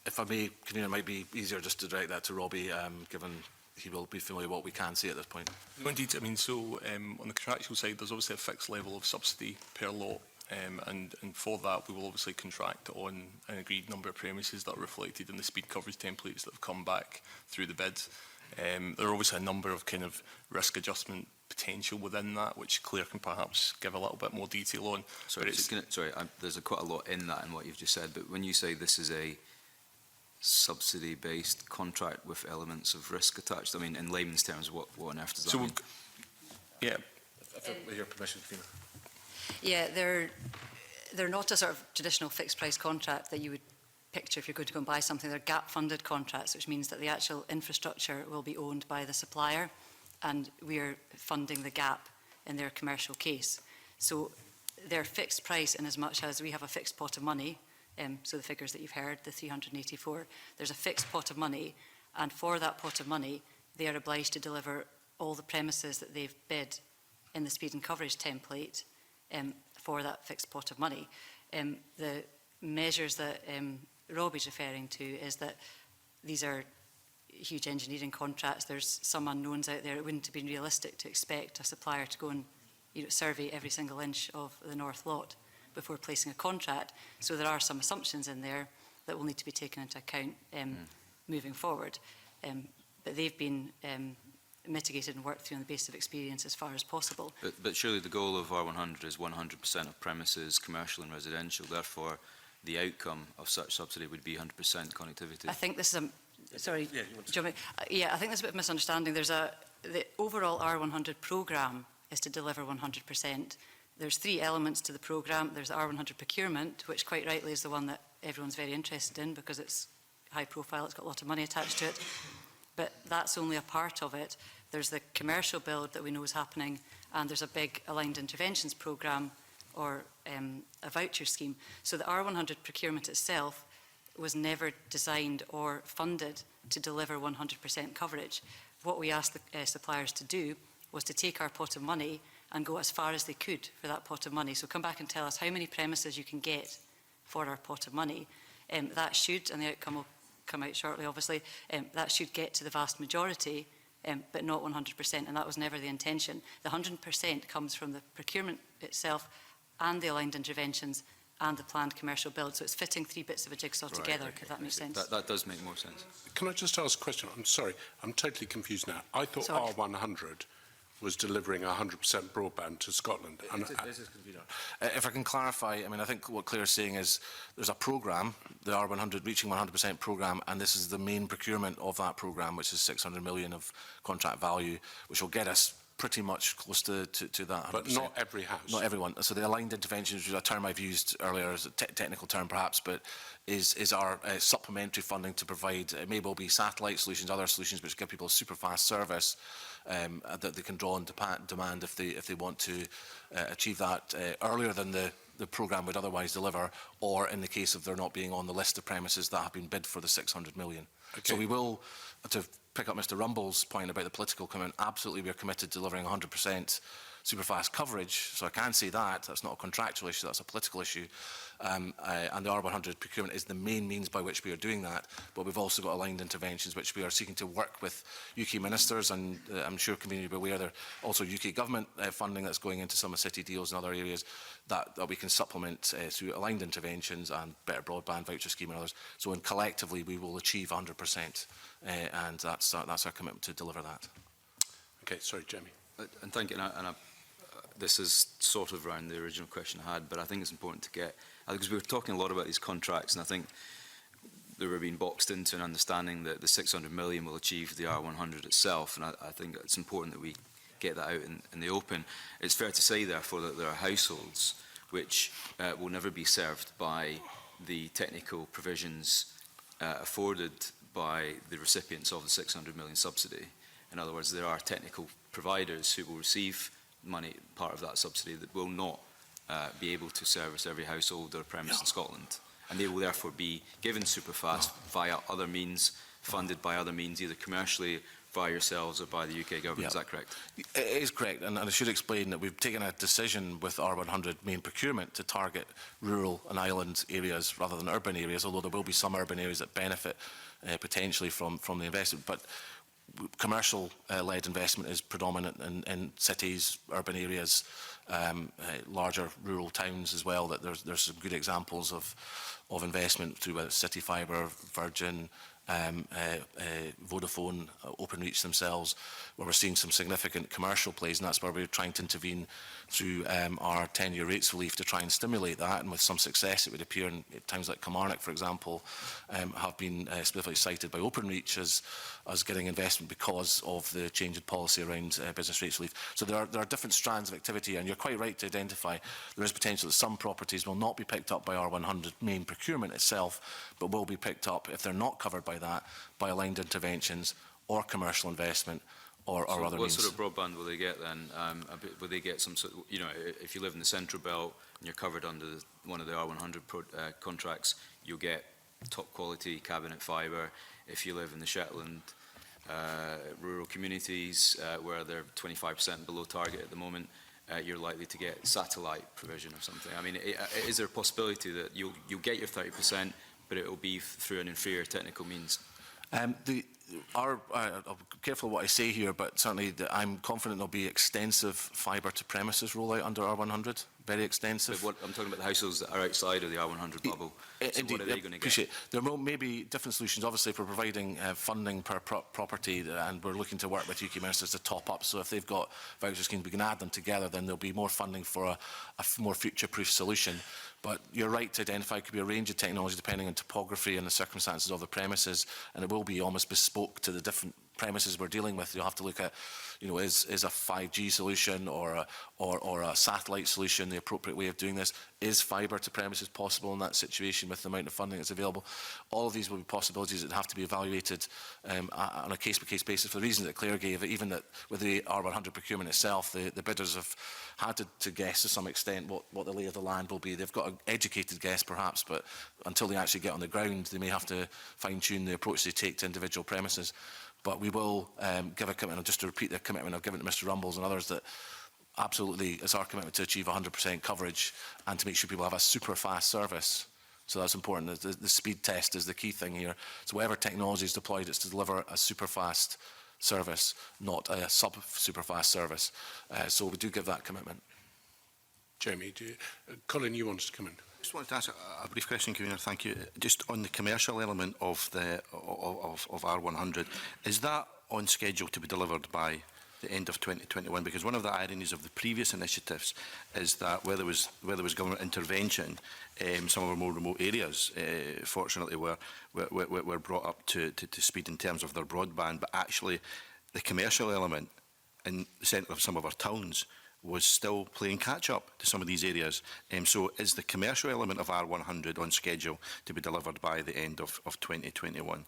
If I may, it might be easier just to direct that to Robbie, given he will be familiar with what we can say at this point. No, indeed. I mean, so on the contractual side, there's obviously a fixed level of subsidy per lot, and for that, we will obviously contract on an agreed number of premises that are reflected in the speed coverage templates that have come back through the bids. There are obviously a number of kind of risk adjustment potential within that, which Claire can perhaps give a little bit more detail on. Sorry, there's quite a lot in that in what you've just said, but when you say this is a subsidy-based contract with elements of risk attached, I mean, in layman's terms, what on earth does that mean? Yeah. With your permission, Fiona. Yeah, they're not a sort of traditional fixed price contract that you would picture if you're going to go and buy something. They're gap funded contracts, which means that the actual infrastructure will be owned by the supplier, and we're funding the gap in their commercial case. So they're fixed price in as much as we have a fixed pot of money. So the figures that you've heard, the 384, there's a fixed pot of money, and for that pot of money, they are obliged to deliver all the premises that they've bid in the speed and coverage template for that fixed pot of money. The measures that Robbie's referring to is that these are huge engineering contracts. There's some unknowns out there. It wouldn't have been realistic to expect a supplier to go and survey every single inch of the North Lot before placing a contract. So there are some assumptions in there that will need to be taken into account moving forward. But they've been mitigated and worked through on the basis of experience as far as possible. But surely the goal of R100 is 100% of premises, commercial and residential. Therefore, the outcome of such subsidy would be 100% connectivity. I think this is a... Sorry, I think there's a bit of misunderstanding. The overall R100 programme is to deliver 100%. There's three elements to the programme. There's the R100 procurement, which quite rightly is the one that everyone's very interested in because it's high profile, it's got a lot of money attached to it. But that's only a part of it. There's the commercial build that we know is happening, and there's a big aligned interventions programme or a voucher scheme. So the R100 procurement itself was never designed or funded to deliver 100% coverage. What we asked the suppliers to do was to take our pot of money and go as far as they could for that pot of money. So come back and tell us how many premises you can get for our pot of money. That should, and the outcome will come out shortly obviously, that should get to the vast majority, but not 100%, and that was never the intention. The 100% comes from the procurement itself and the aligned interventions and the planned commercial build. So it's fitting three bits of a jigsaw together, if that makes sense. That does make more sense. Can I just ask a question? I'm sorry, I'm totally confused now. I thought R100 was delivering 100% broadband to Scotland. If I can clarify, I mean, I think what Claire's saying is there's a programme, the R100 Reaching 100% programme, and this is the main procurement of that programme, which is 600 million of contract value, which will get us pretty much close to that 100%. But not every house. Not everyone. So the aligned interventions, which is a term I've used earlier, is a technical term perhaps, but is our supplementary funding to provide, it may well be satellite solutions, other solutions which give people a super fast service that they can draw on demand if they want to achieve that earlier than the programme would otherwise deliver, or in the case of there not being on the list of premises that have been bid for the 600 million. Okay. So we will, to pick up Mr Rumble's point about the political commitment, absolutely we are committed to delivering 100% superfast coverage. So I can say that's not a contractual issue, that's a political issue. And the R100 procurement is the main means by which we are doing that. But we've also got aligned interventions which we are seeking to work with UK ministers, and I'm sure community will be aware there also UK government funding that's going into some of city deals and other areas that we can supplement through aligned interventions and better broadband voucher scheme and others. So collectively we will achieve 100%, and that's our commitment to deliver that. Okay, sorry, Jamie. And thank you. This is sort of around the original question I had, but I think it's important to get, because we were talking a lot about these contracts, and I think they were being boxed into an understanding that the 600 million will achieve the R100 itself, and I think it's important that we get that out in the open. It's fair to say, therefore, that there are households which will never be served by the technical provisions afforded by the recipients of the 600 million subsidy. In other words, there are technical providers who will receive money, part of that subsidy, that will not be able to service every household or premise in Scotland. And they will therefore be given superfast via other means, funded by other means, either commercially, via yourselves or by the UK government. Is that correct? It is correct, and I should explain that we've taken a decision with R100 main procurement to target rural and island areas rather than urban areas, although there will be some urban areas that benefit potentially from the investment. But commercial-led investment is predominant in cities, urban areas, larger rural towns as well. That there's some good examples of investment through City Fibre, Virgin, Vodafone, Openreach themselves, where we're seeing some significant commercial plays, and that's where we're trying to intervene through our 10-year rates relief to try and stimulate that, and with some success it would appear in towns like Kilmarnock, for example, have been specifically cited by Openreach as getting investment because of the change in policy around business rates relief. So there are different strands of activity, and you're quite right to identify there is potential that some properties will not be picked up by R100 main procurement itself, but will be picked up, if they're not covered by that, by aligned interventions or commercial investment or other means. What sort of broadband will they get then? Will they get some sort of, you know, if you live in the Central Belt and you're covered under one of the R100 contracts, you'll get top quality cabinet fibre. If you live in the Shetland rural communities where they're 25% below target at the moment, you're likely to get satellite provision or something. I mean, is there a possibility that you'll get your 30%, but it will be through an inferior technical means? I'll be careful what I say here, but certainly I'm confident there'll be extensive fibre to premises rollout under R100, very extensive. But I'm talking about the households that are outside of the R100 bubble. So what are they going to get? There may be different solutions. Obviously, if we're providing funding per property, and we're looking to work with UK ministers to top up, so if they've got voucher schemes, we can add them together, then there'll be more funding for a more future-proof solution. But you're right to identify it could be a range of technology depending on topography and the circumstances of the premises, and it will be almost bespoke to the different premises we're dealing with. You'll have to look at, you know, is a 5G solution or a satellite solution the appropriate way of doing this? Is fibre to premises possible in that situation with the amount of funding that's available? All of these will be possibilities that have to be evaluated on a case-by-case basis for the reasons that Claire gave. Even that with the R100 procurement itself, the bidders have had to guess to some extent what the lay of the land will be. They've got an educated guess perhaps, but until they actually get on the ground, they may have to fine-tune the approach they take to individual premises. But we will give a commitment, just to repeat the commitment I've given to Mr Rumbles and others, that absolutely it's our commitment to achieve 100% coverage and to make sure people have a super fast service. So that's important. The speed test is the key thing here. So whatever technology is deployed, it's to deliver a super fast service, not a sub-super fast service. So we do give that commitment. Jamie, Colin, you wanted to come in. I just wanted to ask a brief question, Convener. Thank you. Just on the commercial element of R100, is that on schedule to be delivered by the end of 2021? Because one of the ironies of the previous initiatives is that where there was government intervention, some of our more remote areas, fortunately, were brought up to speed in terms of their broadband, but actually the commercial element in the centre of some of our towns was still playing catch-up to some of these areas. So is the commercial element of R100 on schedule to be delivered by the end of 2021?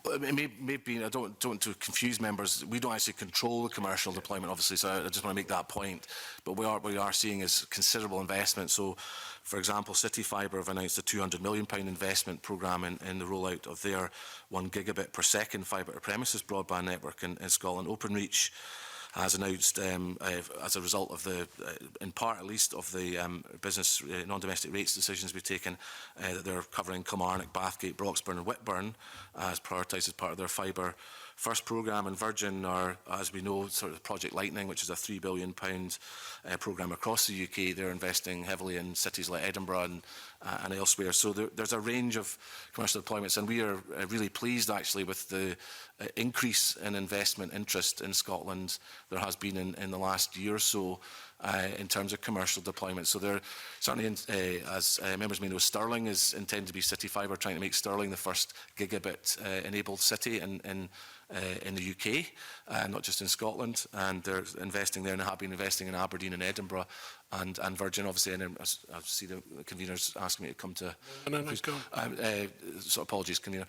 It may be, I don't want to confuse members, we don't actually control the commercial deployment, obviously, so I just want to make that point. But what we are seeing is considerable investment. So, for example, City Fibre have announced a £200 million investment programme in the rollout of their 1 gigabit per second fibre to premises broadband network in Scotland. Openreach has announced, as a result of in part at least, of the business non-domestic rates decisions we've taken, that they're covering Kilmarnock, Bathgate, Broxburn and Whitburn as prioritised as part of their Fibre First programme. And Virgin are, as we know, sort of Project Lightning, which is a £3 billion programme across the UK. They're investing heavily in cities like Edinburgh and elsewhere. So there's a range of commercial deployments, and we are really pleased actually with the increase in investment interest in Scotland there has been in the last year or so in terms of commercial deployment. So there certainly, as members may know, Stirling is intended to be City Fibre, trying to make Stirling the first gigabit enabled city in the UK, not just in Scotland, and they're investing there and have been investing in Aberdeen and Edinburgh, and Virgin obviously, and I see the conveners asking me to come to... No, go on. So apologies, convener.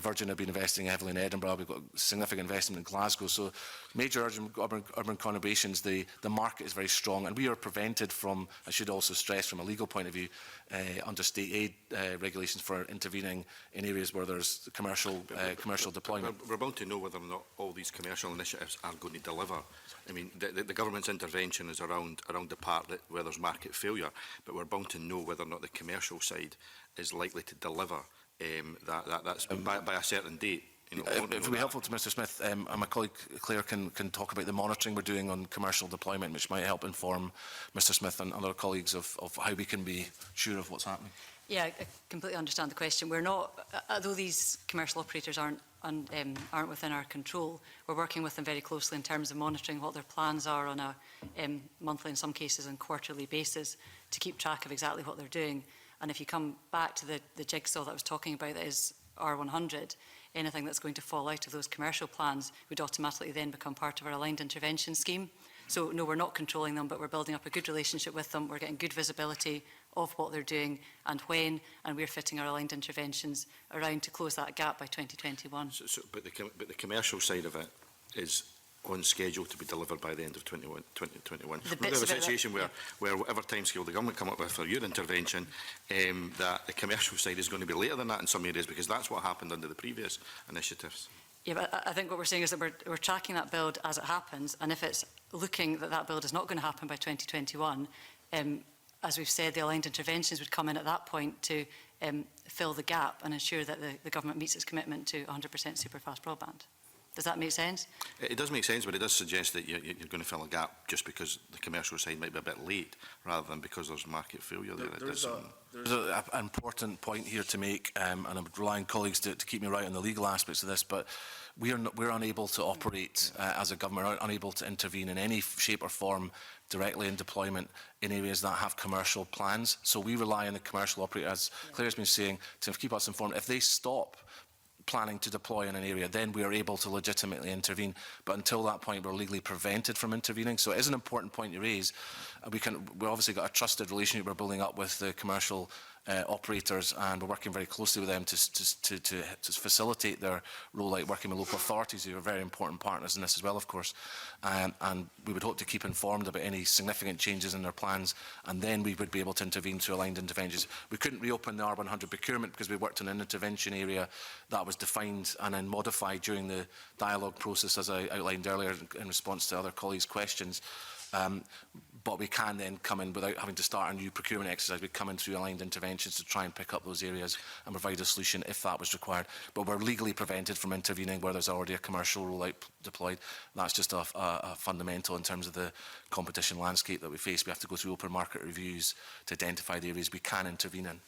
Virgin have been investing heavily in Edinburgh. We've got significant investment in Glasgow. So major urban conurbations, the market is very strong, and we are prevented from, I should also stress from a legal point of view, under state aid regulations for intervening in areas where there's commercial deployment. We're about to know whether or not all these commercial initiatives are going to deliver. I mean, the government's intervention is around the part where there's market failure, but we're bound to know whether or not the commercial side is likely to deliver that's by a certain date. You know, it would be helpful to Mr Smith, and my colleague Claire can talk about the monitoring we're doing on commercial deployment, which might help inform Mr Smith and other colleagues of how we can be sure of what's happening. Yeah, I completely understand the question. We're not, although these commercial operators aren't within our control, we're working with them very closely in terms of monitoring what their plans are on a monthly, in some cases, and quarterly basis to keep track of exactly what they're doing. And if you come back to the jigsaw that I was talking about, that is R100, anything that's going to fall out of those commercial plans would automatically then become part of our aligned intervention scheme. So no, we're not controlling them, but we're building up a good relationship with them. We're getting good visibility of what they're doing and when, and we're fitting our aligned interventions around to close that gap by 2021. But the commercial side of it is on schedule to be delivered by the end of 2021. The We've got a situation that, where whatever timescale the government come up with for your intervention, that the commercial side is going to be later than that in some areas, because that's what happened under the previous initiatives. Yeah, but I think what we're saying is that we're tracking that build as it happens, and if it's looking that that build is not going to happen by 2021, as we've said, the aligned interventions would come in at that point to fill the gap and ensure that the government meets its commitment to 100% superfast broadband. Does that make sense? It does make sense, but it does suggest that you're going to fill a gap just because the commercial side might be a bit late, rather than because there's market failure there. There's an important point here to make, and I'm relying on colleagues to keep me right on the legal aspects of this, but we're unable to operate as a government, unable to intervene in any shape or form directly in deployment in areas that have commercial plans. So we rely on the commercial operator, as Claire's been saying, to keep us informed. If they stop planning to deploy in an area, then we are able to legitimately intervene. But until that point, we're legally prevented from intervening. So it is an important point you raise. We've obviously got a trusted relationship we're building up with the commercial operators, and we're working very closely with them to facilitate their rollout, working with local authorities who are very important partners in this as well, of course. And we would hope to keep informed about any significant changes in their plans, and then we would be able to intervene through aligned interventions. We couldn't reopen the R100 procurement because we worked in an intervention area that was defined and then modified during the dialogue process, as I outlined earlier in response to other colleagues' questions. But we can then come in without having to start a new procurement exercise. We come in through aligned interventions to try and pick up those areas and provide a solution if that was required. But we're legally prevented from intervening where there's already a commercial rollout deployed. That's just a fundamental in terms of the competition landscape that we face. We have to go through open market reviews to identify the areas we can intervene in.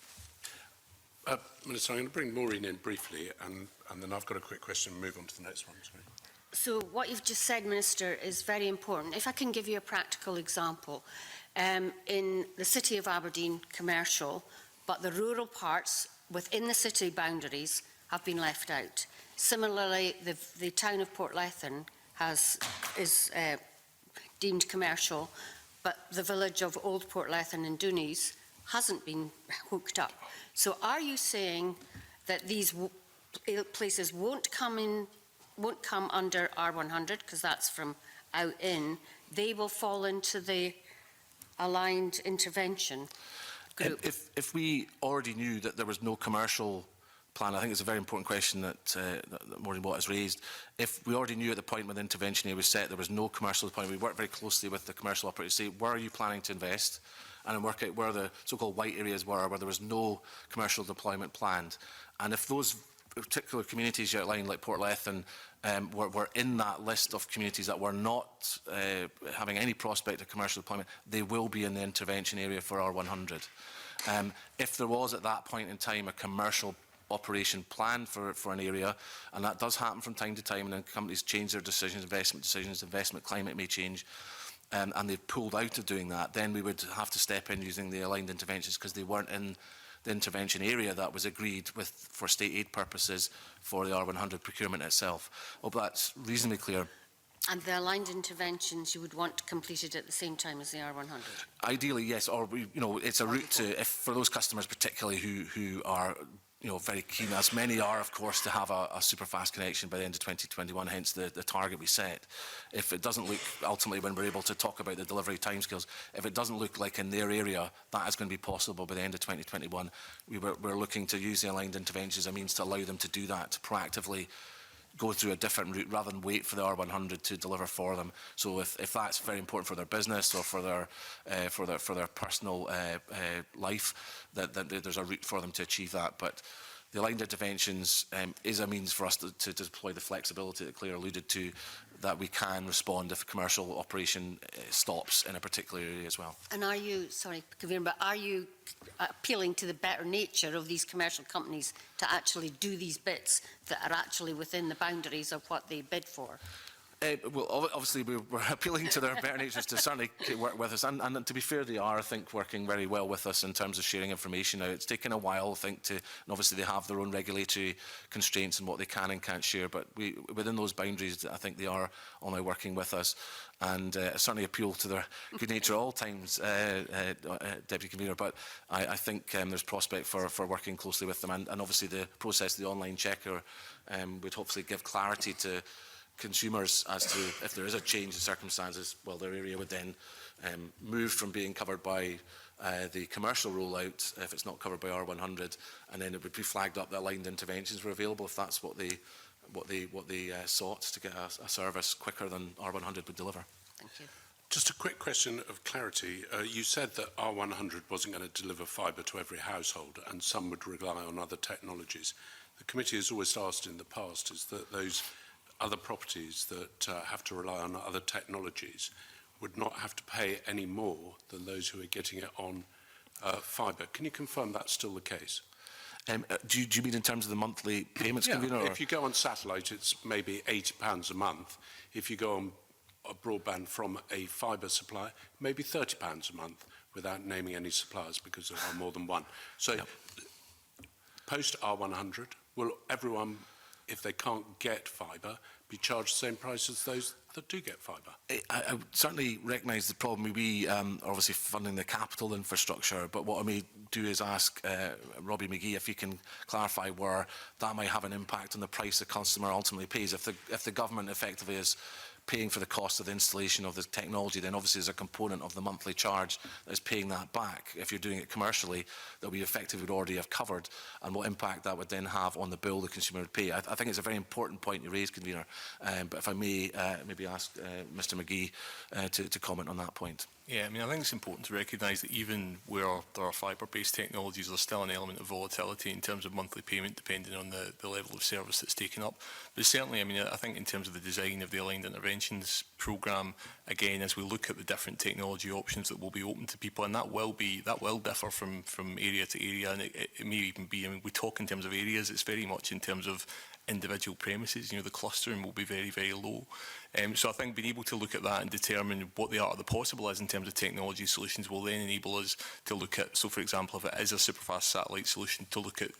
Minister, I'm going to bring Maureen in briefly, and then I've got a quick question and move on to the next one. Sorry. So what you've just said, Minister, is very important. If I can give you a practical example, in the City of Aberdeen commercial, but the rural parts within the city boundaries have been left out. Similarly, the town of Portlethen is deemed commercial, but the village of Old Portlethen and Doonies hasn't been hooked up. So are you saying that these places won't come under R100, because that's from out in, they will fall into the aligned intervention group? If we already knew that there was no commercial plan, I think it's a very important question that Maureen Watt has raised. If we already knew at the point when the intervention area was set there was no commercial deployment, we worked very closely with the commercial operators to say, where are you planning to invest? And then work out where the so-called white areas were, where there was no commercial deployment planned. And if those particular communities you outlined, like Portlethen, were in that list of communities that were not having any prospect of commercial deployment, they will be in the intervention area for R100. If there was at that point in time a commercial operation plan for an area, and that does happen from time to time, and then companies change their decisions, investment climate may change, and they've pulled out of doing that, then we would have to step in using the aligned interventions because they weren't in the intervention area that was agreed with for state aid purposes for the R100 procurement itself. Hope that's reasonably clear. And the aligned interventions you would want completed at the same time as the R100? Ideally, yes, or it's a route to, if for those customers particularly who are very keen, as many are, of course, to have a super fast connection by the end of 2021, hence the target we set. If it doesn't look, ultimately, when we're able to talk about the delivery timescales, if it doesn't look like in their area that is going to be possible by the end of 2021, we're looking to use the aligned interventions as a means to allow them to do that, to proactively go through a different route rather than wait for the R100 to deliver for them. So if that's very important for their business or for their personal life, that there's a route for them to achieve that. But the aligned interventions is a means for us to deploy the flexibility that Claire alluded to, that we can respond if a commercial operation stops in a particular area as well. And are you, sorry, Convener, but are you appealing to the better nature of these commercial companies to actually do these bits that are actually within the boundaries of what they bid for? Well, obviously, we're appealing to their better natures to certainly work with us. And to be fair, they are, I think, working very well with us in terms of sharing information. Now, it's taken a while, I think, and obviously they have their own regulatory constraints and what they can and can't share. But within those boundaries, I think they are all now working with us. And certainly appeal to their good nature at all times, Deputy Convener. But I think there's prospect for working closely with them. And obviously, the process, the online checker, would hopefully give clarity to consumers as to if there is a change in circumstances, well, their area would then move from being covered by the commercial rollout, if it's not covered by R100, and then it would be flagged up that aligned interventions were available if that's what they sought to get a service quicker than R100 would deliver. Thank you. Just a quick question of clarity. You said that R100 wasn't going to deliver fibre to every household and some would rely on other technologies. The committee has always asked in the past is that those other properties that have to rely on other technologies would not have to pay any more than those who are getting it on fibre. Can you confirm that's still the case? Do you mean in terms of the monthly payments, Convener? If you go on satellite, it's maybe £80 a month. If you go on a broadband from a fibre supplier, maybe £30 a month, without naming any suppliers because there are more than one. So, post R100, will everyone, if they can't get fibre, be charged the same price as those that do get fibre? I would certainly recognise the problem. We are obviously funding the capital infrastructure, but what I may do is ask Robbie McGee if he can clarify where that might have an impact on the price the customer ultimately pays. If the government effectively is paying for the cost of the installation of the technology, then obviously there's a component of the monthly charge that is paying that back. If you're doing it commercially, that we effectively would already have covered, and what impact that would then have on the bill the consumer would pay. I think it's a very important point you raised, Convener, but if I may maybe ask Mr McGee to comment on that point. Yeah, I mean, I think it's important to recognise that even where there are fibre-based technologies, there's still an element of volatility in terms of monthly payment depending on the level of service that's taken up. But certainly, I mean, I think in terms of the design of the Aligned Interventions programme, again, as we look at the different technology options that will be open to people, and that will differ from area to area, and it may even be, I mean, we talk in terms of areas, it's very much in terms of individual premises. You know, the clustering will be very, very low. So I think being able to look at that and determine what the art of the possible is in terms of technology solutions will then enable us to look at, so for example, if it is a superfast satellite solution, to look at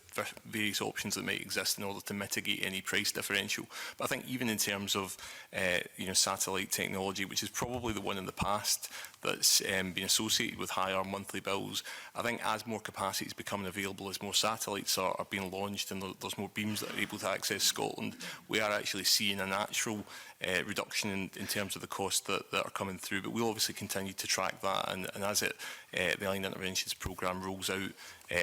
various options that might exist in order to mitigate any price differential. But I think even in terms of you know, satellite technology, which is probably the one in the past that's been associated with higher monthly bills, I think as more capacity is becoming available, as more satellites are being launched and there's more beams that are able to access Scotland, we are actually seeing a natural reduction in terms of the costs that are coming through. But we'll obviously continue to track that, and as the Aligned Interventions programme rolls out,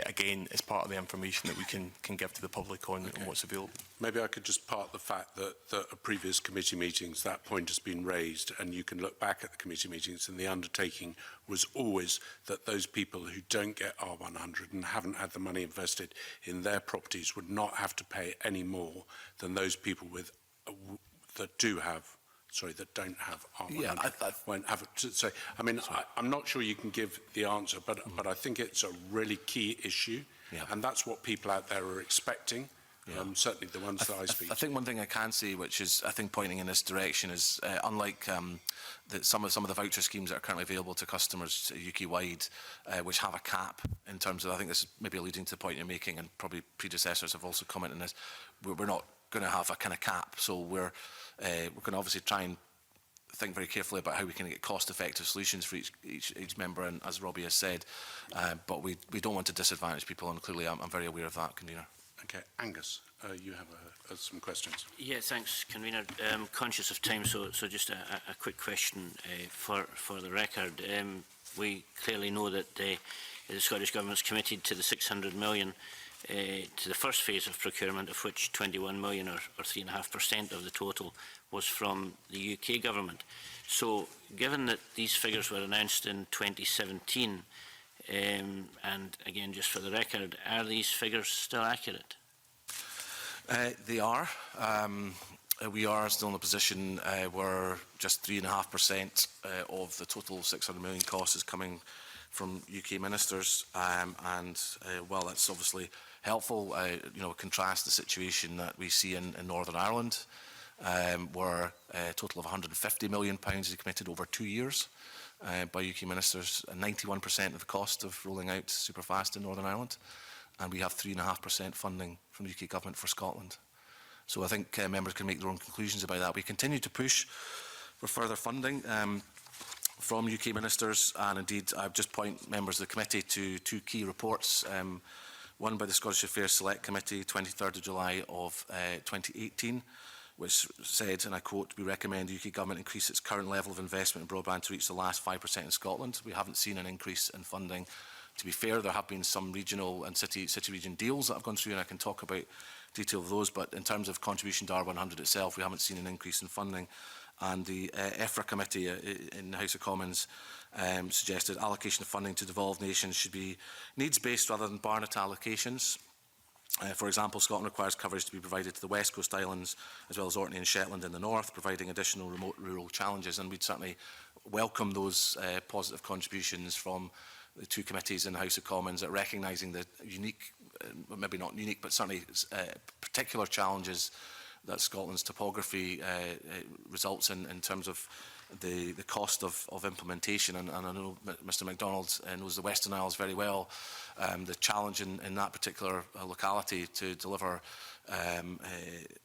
again, it's part of the information that we can give to the public on what's available. Maybe I could just part the fact that at previous committee meetings that point has been raised, and you can look back at the committee meetings, and the undertaking was always that those people who don't get R100 and haven't had the money invested in their properties would not have to pay any more than those people with that don't have R100. Yeah, won't have it. So, I mean, I'm not sure you can give the answer, but I think it's a really key issue, and that's what people out there are expecting. Certainly the ones that I speak to. I think one thing I can say, which is I think pointing in this direction, is unlike some of the voucher schemes that are currently available to customers UK-wide, which have a cap in terms of, I think this is maybe alluding to the point you're making, and probably predecessors have also commented on this, we're not going to have a kind of cap, so we're going to obviously try and think very carefully about how we can get cost-effective solutions for each member, and as Robbie has said, but we don't want to disadvantage people, and clearly I'm very aware of that, Convener. Okay, Angus, you have some questions. Yeah, thanks, Convener. Conscious of time, so just a quick question for the record. We clearly know that the Scottish Government's committed to the 600 million to the first phase of procurement, of which 21 million, or 3.5% of the total, was from the UK Government. So, given that these figures were announced in 2017, and again, just for the record, are these figures still accurate? They are. We are still in a position where just 3.5% of the total 600 million cost is coming from UK ministers, while that's obviously helpful, contrast the situation that we see in Northern Ireland, where a total of £150 million is committed over 2 years by UK ministers, and 91% of the cost of rolling out Superfast in Northern Ireland, and we have 3.5% funding from the UK Government for Scotland. So I think members can make their own conclusions about that. We continue to push for further funding from UK ministers, and indeed I would just point members of the committee to two key reports, one by the Scottish Affairs Select Committee, 23rd of July of 2018, which said, and I quote, "We recommend the UK Government increase its current level of investment in broadband to reach the last 5% in Scotland." We haven't seen an increase in funding. To be fair, there have been some regional and city region deals that have gone through, and I can talk about detail of those, but in terms of contribution to R100 itself, we haven't seen an increase in funding. And the EFRA committee in the House of Commons suggested allocation of funding to devolved nations should be needs-based rather than Barnett allocations. For example, Scotland requires coverage to be provided to the West Coast Islands, as well as Orkney and Shetland in the north, providing additional remote rural challenges. And we'd certainly welcome those positive contributions from the two committees in the House of Commons at recognising the unique, maybe not unique, but certainly particular challenges that Scotland's topography results in terms of the cost of implementation. And I know Mr MacDonald knows the Western Isles very well. The challenge in that particular locality to deliver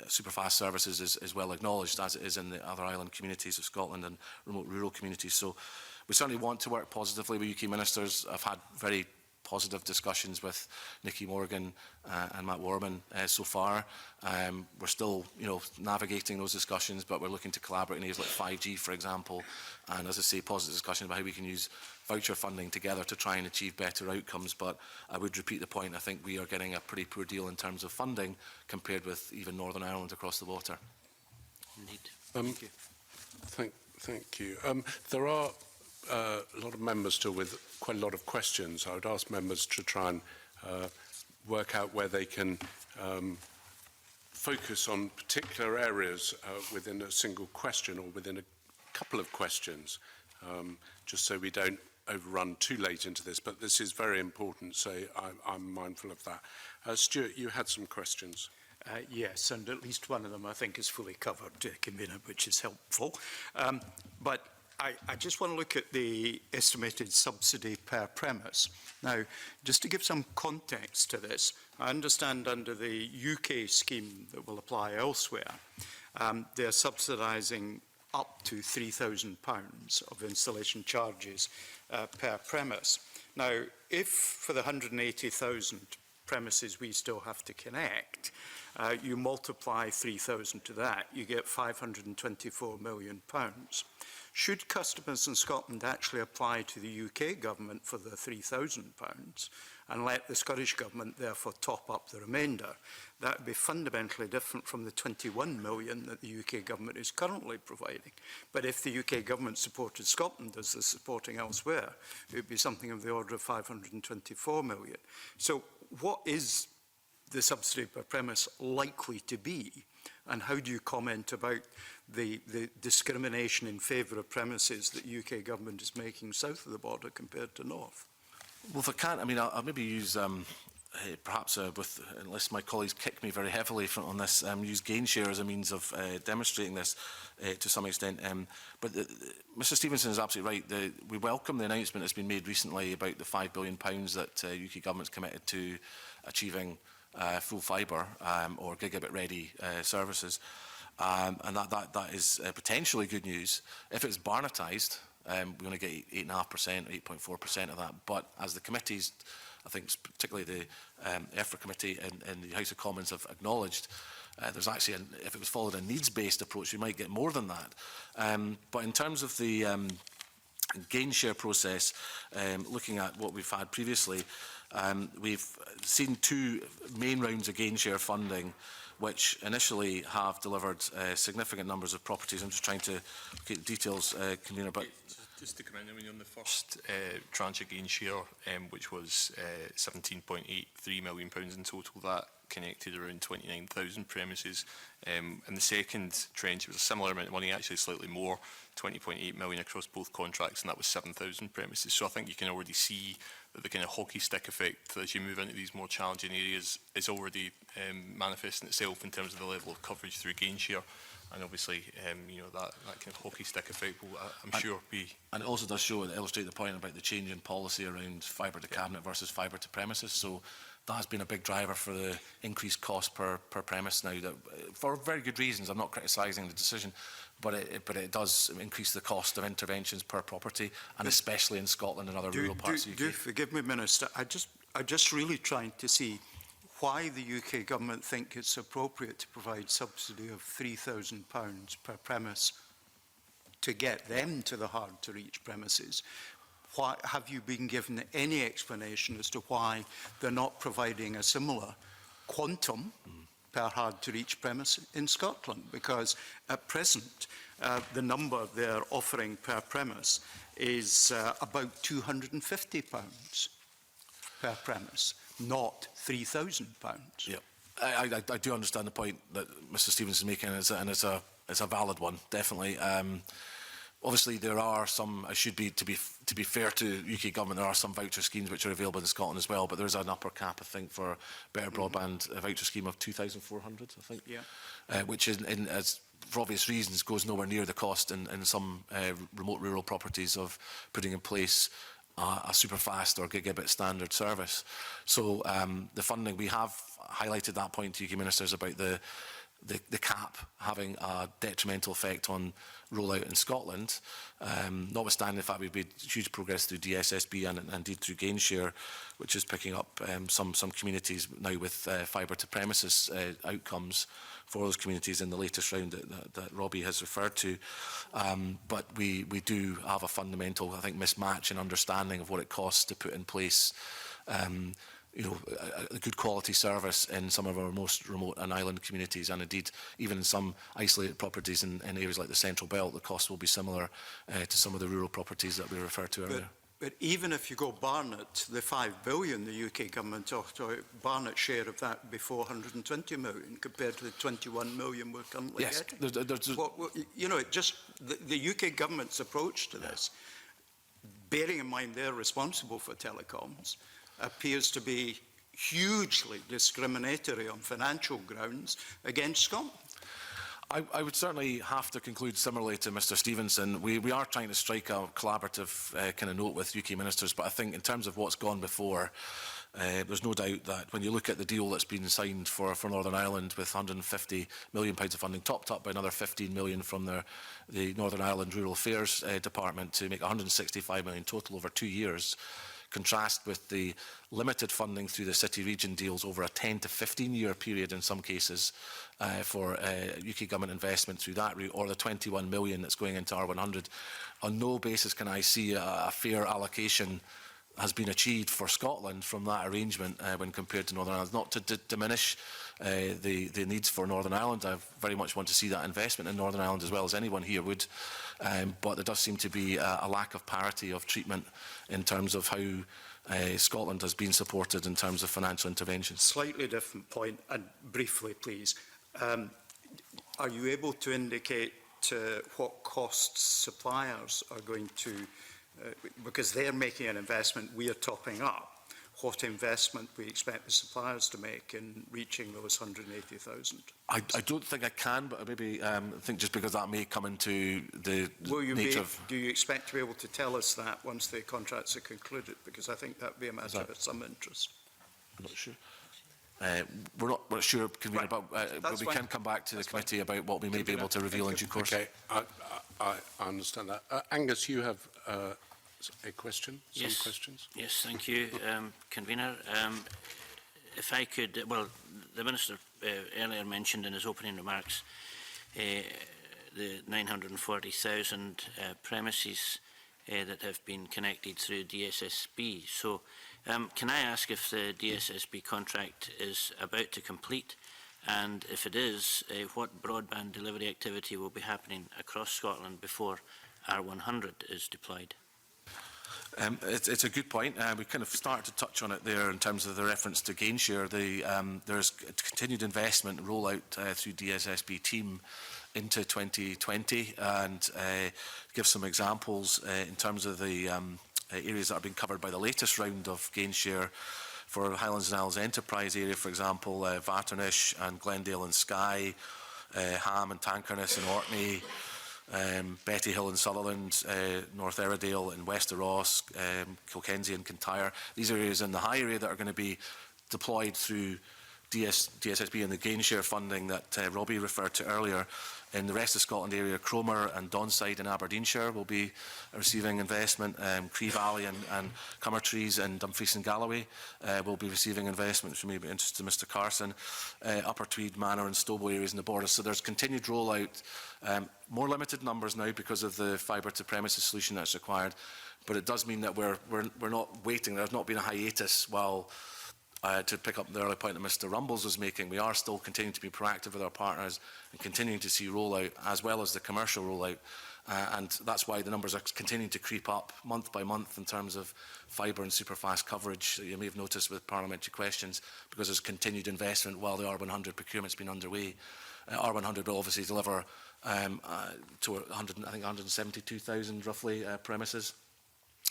superfast services is well acknowledged, as it is in the other island communities of Scotland and remote rural communities. So we certainly want to work positively with UK ministers. I've had very positive discussions with Nicky Morgan and Matt Warman so far. We're still, navigating those discussions, but we're looking to collaborate in areas like 5G, for example, and as I say, positive discussion about how we can use voucher funding together to try and achieve better outcomes. But I would repeat the point, I think we are getting a pretty poor deal in terms of funding compared with even Northern Ireland across the water. Indeed. Thank you. Thank you. There are a lot of members still with quite a lot of questions. I would ask members to try and work out where they can focus on particular areas within a single question or within a couple of questions, just so we don't overrun too late into this. But this is very important, so I'm mindful of that. Stuart, you had some questions. Yes, and at least one of them I think is fully covered, Convener, which is helpful. But I just want to look at the estimated subsidy per premise. Now, just to give some context to this, I understand under the UK scheme that will apply elsewhere, they're subsidising up to £3,000 of installation charges per premise. Now, if for the 180,000 premises we still have to connect, you multiply 3,000 to that, you get £524 million. Should customers in Scotland actually apply to the UK government for the £3,000 and let the Scottish government therefore top up the remainder, that would be fundamentally different from the 21 million that the UK government is currently providing. But if the UK government supported Scotland as they're supporting elsewhere, it would be something of the order of 524 million. So what is the subsidy per premise likely to be? And how do you comment about the discrimination in favour of premises that the UK government is making south of the border compared to north? Well, if I can't, I'll maybe use, perhaps unless my colleagues kick me very heavily on this, use gain share as a means of demonstrating this to some extent. But Mr Stevenson is absolutely right. We welcome the announcement that's been made recently about the £5 billion that UK government's committed to achieving full fibre or gigabit-ready services. And that is potentially good news. If it's Barnettised, we're going to get 8.5% or 8.4% of that. But as the committees, I think particularly the EFRA committee and the House of Commons have acknowledged, there's actually, if it was followed a needs-based approach, we might get more than that. But in terms of the gain share process, looking at what we've had previously, we've seen two main rounds of gain share funding, which initially have delivered significant numbers of properties. I'm just trying to get the details, Convener, but just to come in, on the first tranche of gain share, which was £17.83 million in total, that connected around 29,000 premises. In the second trench, it was a similar amount of money, actually slightly more, 20.8 million across both contracts, and that was 7,000 premises. So I think you can already see that the kind of hockey stick effect as you move into these more challenging areas is already manifesting itself in terms of the level of coverage through gain share. And obviously, you know, that kind of hockey stick effect will, I'm sure, be... And it also does show and illustrate the point about the change in policy around fibre to cabinet versus fibre to premises. So that has been a big driver for the increased cost per premise now, that, for very good reasons. I'm not criticising the decision, but it does increase the cost of interventions per property, and especially in Scotland and other rural parts of the UK. Do forgive me, Minister. I'm just really trying to see why the UK government think it's appropriate to provide subsidy of £3,000 per premise to get them to the hard-to-reach premises. Why, have you been given any explanation as to why they're not providing a similar quantum per hard-to-reach premise in Scotland? Because at present, the number they're offering per premise is about £250 per premise, not £3,000. Yeah, I do understand the point that Mr Stevens is making, and it's a valid one, definitely. Obviously, there are some. To be fair to UK government, there are some voucher schemes which are available in Scotland as well. But there is an upper cap, I think, for better broadband voucher scheme of 2,400, I think. Yeah. Which is, as for obvious reasons, goes nowhere near the cost in some remote rural properties of putting in place a super fast or gigabit standard service. So the funding, we have highlighted that point to UK ministers about the cap having a detrimental effect on rollout in Scotland, notwithstanding the fact we've made huge progress through DSSB and indeed through Gainshare, which is picking up some communities now with fibre to premises outcomes for those communities in the latest round that Robbie has referred to. But we do have a fundamental, I think, mismatch in understanding of what it costs to put in place you know, a good quality service in some of our most remote and island communities, and indeed even in some isolated properties in areas like the Central Belt, the cost will be similar to some of the rural properties that we referred to earlier. But even if you go Barnett, the 5 billion the UK government talked about, Barnett's share of that would be 420 million compared to the 21 million we're currently getting. You know, the UK government's approach to this, bearing in mind they're responsible for telecoms, appears to be hugely discriminatory on financial grounds against Scotland. I would certainly have to conclude similarly to Mr Stevenson. We are trying to strike a collaborative kind of note with UK ministers, but I think in terms of what's gone before, there's no doubt that when you look at the deal that's been signed for Northern Ireland with £150 million of funding, topped up by another 15 million from the Northern Ireland Rural Affairs Department to make 165 million total over 2 years, contrast with the limited funding through the city region deals over a 10 to 15-year period in some cases for UK government investment through that route, or the 21 million that's going into R100. On no basis can I see a fair allocation has been achieved for Scotland from that arrangement when compared to Northern Ireland. Not to diminish the needs for Northern Ireland. I very much want to see that investment in Northern Ireland as well as anyone here would. But there does seem to be a lack of parity of treatment in terms of how Scotland has been supported in terms of financial interventions. Slightly different point, and briefly please. Are you able to indicate what costs suppliers are going to because they're making an investment, we are topping up, what investment we expect the suppliers to make in reaching those 180,000? I don't think I can, but maybe I think just because that may come into the nature of... Do you expect to be able to tell us that once the contracts are concluded? Because I think that would be a matter of some interest. I'm not sure. We're not sure, Convener, right. But we can come back to the committee about what we may be able to reveal in due course. Okay, I understand that. Angus, you have a question? Some questions? Yes, thank you, Convener. If I could, well, the Minister earlier mentioned in his opening remarks the 940,000 premises that have been connected through DSSB. So can I ask if the DSSB contract is about to complete, and if it is, what broadband delivery activity will be happening across Scotland before R100 is deployed? It's a good point. We kind of started to touch on it there in terms of the reference to Gainshare. There's continued investment rollout through DSSB team into 2020, and give some examples in terms of the areas that are being covered by the latest round of Gainshare. For Highlands and Isles Enterprise area, for example, Vaternish and Glendale and Skye, Ham and Tankerness and Orkney, Betty Hill and Sutherland, North Erridale and Wester Ross, Kilkenzie and Kintyre. These are areas in the high area that are going to be deployed through DSSB and the Gainshare funding that Robbie referred to earlier. In the rest of Scotland area, Cromer and Donside in Aberdeenshire will be receiving investment. Cree Valley and Cummertrees and Dumfries and Galloway will be receiving investment, which may be interested to Mr Carson. Upper Tweed, Manor and Stobo areas in the borders. So there's continued rollout. More limited numbers now because of the fibre to premises solution that's required. But it does mean that we're not waiting. There's not been a hiatus while to pick up the early point that Mr Rumbles was making, we are still continuing to be proactive with our partners and continuing to see rollout as well as the commercial rollout. And that's why the numbers are continuing to creep up month by month in terms of fibre and superfast coverage. You may have noticed with parliamentary questions, because there's continued investment while the R100 procurement's been underway. R100 will obviously deliver to 172,000 roughly premises.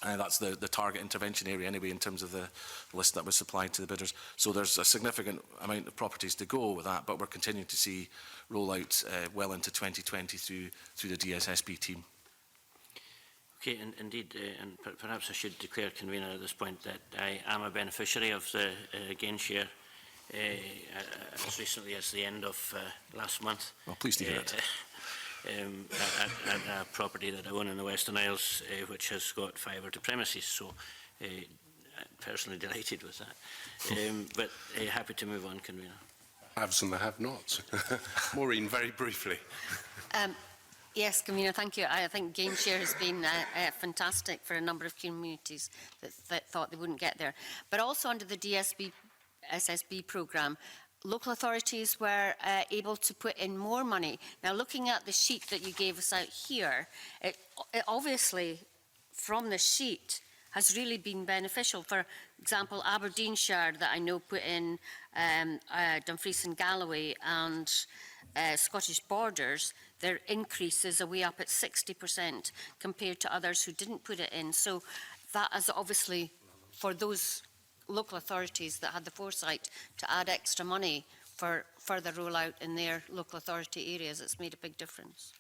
That's the target intervention area anyway in terms of the list that was supplied to the bidders. So there's a significant amount of properties to go with that, but we're continuing to see rollout well into 2020 through the DSSB team. Okay, indeed, and perhaps I should declare, convener, at this point that I am a beneficiary of the Gainshare as recently as the end of last month. Well, pleased to hear it. At a property that I own in the Western Isles, which has got fibre to premises, so I'm personally delighted with that. But happy to move on, convener. Haves and the have-nots. Maureen, very briefly. Yes, convener, thank you. I think Gainshare has been fantastic for a number of communities that thought they wouldn't get there. But also under the SSB programme, local authorities were able to put in more money. Now, looking at the sheet that you gave us out here, it obviously, from the sheet, has really been beneficial. For example, Aberdeenshire, that I know put in Dumfries and Galloway and Scottish Borders, their increase is away up at 60% compared to others who didn't put it in. So that is obviously, for those local authorities that had the foresight to add extra money for further rollout in their local authority areas, it's made a big difference.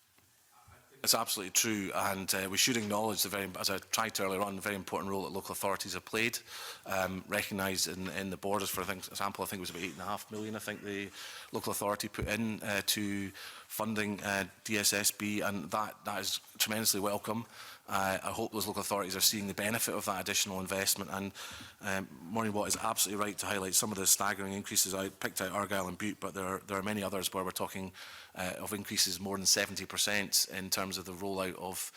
It's absolutely true, and we should acknowledge the very, as I tried to earlier on, the very important role that local authorities have played. Recognised in the borders, for example, I think it was about 8.5 million. I think the local authority put in to funding DSSB, and that is tremendously welcome. I hope those local authorities are seeing the benefit of that additional investment. And Maureen Watt is absolutely right to highlight some of the staggering increases. I picked out Argyll and Butte, but there are many others where we're talking of increases more than 70% in terms of the rollout of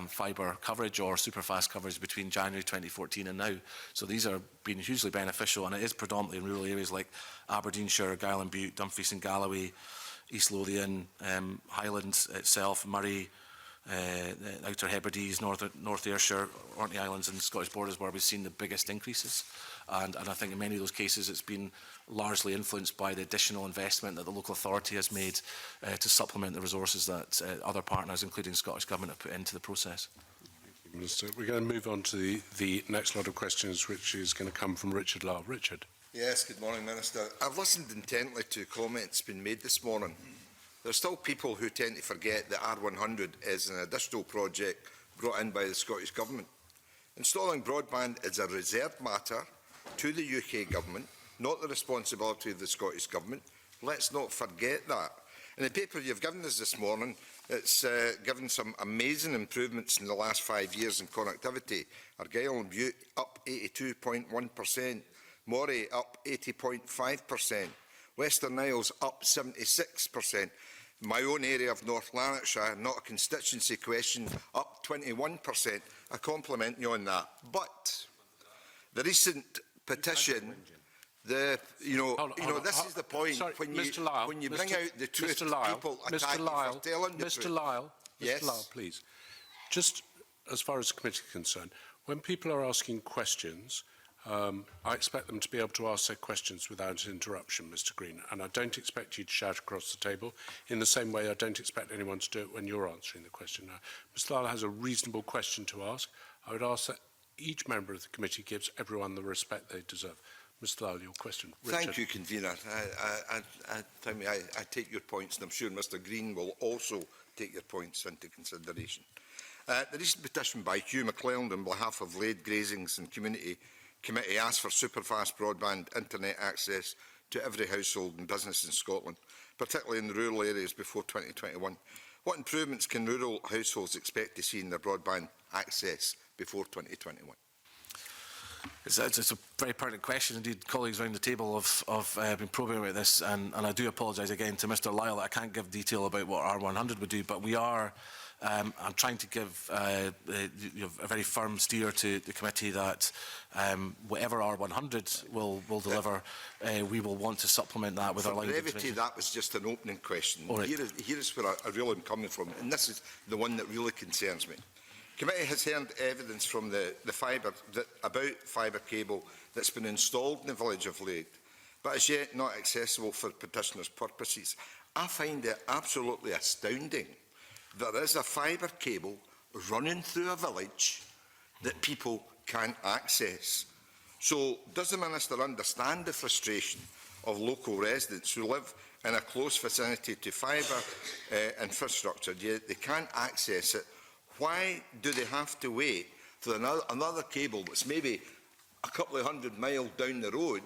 fibre coverage or superfast coverage between January 2014 and now. So these are being hugely beneficial, and it is predominantly in rural areas like Aberdeenshire, Argyll and Butte, Dumfries and Galloway, East Lothian, Highlands itself, Murray, Outer Hebrides, North Ayrshire, Orkney Islands and Scottish Borders, where we've seen the biggest increases. And I think in many of those cases it's been largely influenced by the additional investment that the local authority has made to supplement the resources that other partners, including Scottish Government, have put into the process. Thank you, Minister. We're going to move on to the next lot of questions, which is going to come from Richard Lyle. Richard. Yes, good morning, Minister. I've listened intently to comments being made this morning. There are still people who tend to forget that R100 is an additional project brought in by the Scottish Government. Installing broadband is a reserved matter to the UK Government, not the responsibility of the Scottish Government. Let's not forget that. In the paper you've given us this morning, it's given some amazing improvements in the last 5 years in connectivity. Argyll and Butte up 82.1%, Moray up 80.5%, Western Isles up 76%. My own area of North Lanarkshire, not a constituency question, up 21%. I compliment you on that. But the recent petition, this is the point. Sorry, when Mr. Lyle, when you bring out the truth, Mr. Lyle, people attack you for telling the truth. Mr. Lyle, Yes. Mr. Lyle, please. Just as far as the committee is concerned, When people are asking questions, I expect them to be able to ask their questions without interruption, Mr. Green, and I don't expect you to shout across the table. In the same way, I don't expect anyone to do it when you're answering the question. Now, Mr. Lyle has a reasonable question to ask. I would ask that each member of the committee gives everyone the respect they deserve. Mr. Lyle, your question. Richard. Thank you, Convener. I take your points, and I'm sure Mr Green will also take your points into consideration. The recent petition by Hugh McClelland on behalf of Lade Grazings and Community Committee asked for superfast broadband internet access to every household and business in Scotland, particularly in the rural areas before 2021. What improvements can rural households expect to see in their broadband access before 2021? It's a very pertinent question. Indeed, colleagues around the table have been probing about this, and I do apologise again to Mr Lyle that I can't give detail about what R100 would do, but we are I'm trying to give a very firm steer to the committee that whatever R100 will deliver, we will want to supplement that with our line of brevity, that was just an opening question. Right. Here is where I really am coming from, and this is the one that really concerns me. Committee has heard evidence from about fibre cable that's been installed in the village of Lade, but is yet not accessible for petitioners' purposes. I find it absolutely astounding that there is a fibre cable running through a village that people can't access. So does the Minister understand the frustration of local residents who live in a close vicinity to fibre infrastructure, yet they can't access it? Why do they have to wait for another cable that's maybe a couple of 100 miles down the road,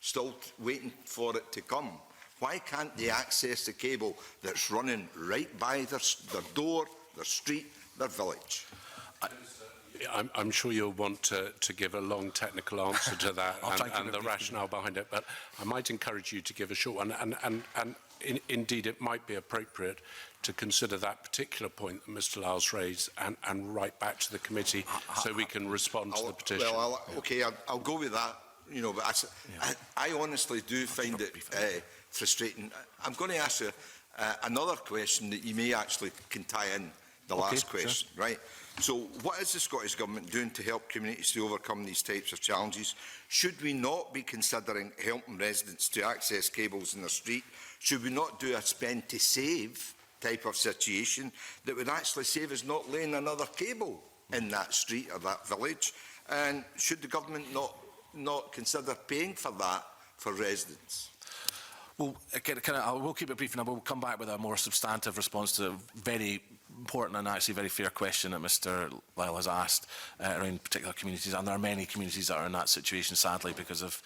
still waiting for it to come? Why can't they access the cable that's running right by their door, their street, their village? I'm sure you'll want to give a long technical answer to that and the rationale behind it, but I might encourage you to give a short one. And indeed, it might be appropriate to consider that particular point that Mr Lyle's raised and write back to the committee so we can respond to the petition. Well, I'll go with that. You know, but I honestly do find it frustrating. I'm going to ask you another question that you may actually can tie in the last question, sure. Right? So what is the Scottish Government doing to help communities to overcome these types of challenges? Should we not be considering helping residents to access cables in their street? Should we not do a spend to save type of situation that would actually save us not laying another cable in that street or that village? And should the Government not consider paying for that for residents? Well, I will keep it brief, and I will come back with a more substantive response to a very important and actually very fair question that Mr Lyle has asked around particular communities. And there are many communities that are in that situation, sadly, because of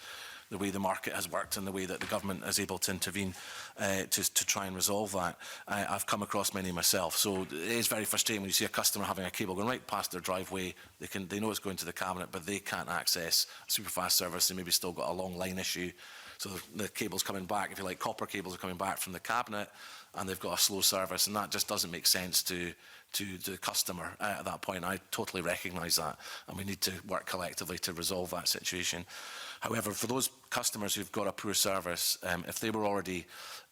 the way the market has worked and the way that the government is able to intervene to try and resolve that. I've come across many myself, so it is very frustrating when you see a customer having a cable going right past their driveway. They know it's going to the cabinet, but they can't access a superfast service. They maybe still got a long line issue. So the cable's coming back, if you like, copper cables are coming back from the cabinet, and they've got a slow service, and that just doesn't make sense to the customer at that point. I totally recognise that, and we need to work collectively to resolve that situation. However, for those customers who've got a poor service, if they were already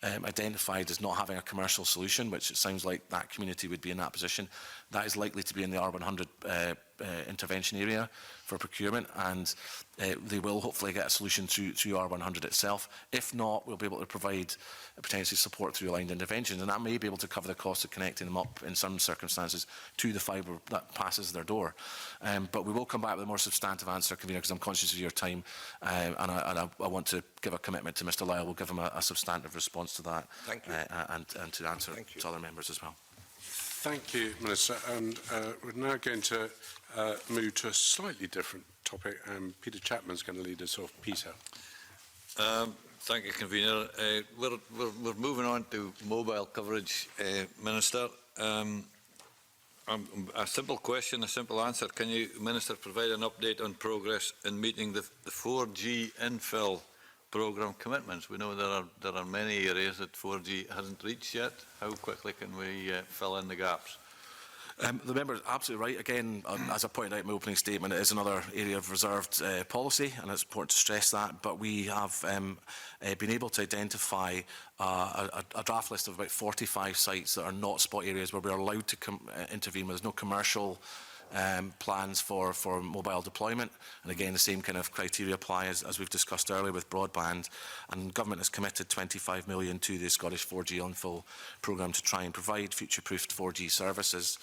identified as not having a commercial solution, which it sounds like that community would be in that position, that is likely to be in the R100 intervention area for procurement, and they will hopefully get a solution through R100 itself. If not, we'll be able to provide potentially support through aligned interventions, and that may be able to cover the cost of connecting them up in some circumstances to the fibre that passes their door. But we will come back with a more substantive answer, Convener, because I'm conscious of your time, and I want to give a commitment to Mr Lyle. We'll give him a substantive response to that. Thank you. And to answer to other members as well. Thank you, Minister. And we're now going to move to a slightly different topic, and Peter Chapman's going to lead us off. Peter. Thank you, Convener. We're moving on to mobile coverage, Minister. A simple question, a simple answer. Can you, Minister, provide an update on progress in meeting the 4G infill programme commitments? We know there are many areas that 4G hasn't reached yet. How quickly can we fill in the gaps? The member is absolutely right. Again, as I pointed out in my opening statement, it is another area of reserved policy, and it's important to stress that. But we have been able to identify a draft list of about 45 sites that are not spot areas where we are allowed to intervene, where there's no commercial plans for mobile deployment. And again, the same kind of criteria apply as we've discussed earlier with broadband. And government has committed 25 million to the Scottish 4G Unfull programme to try and provide future-proofed 4G services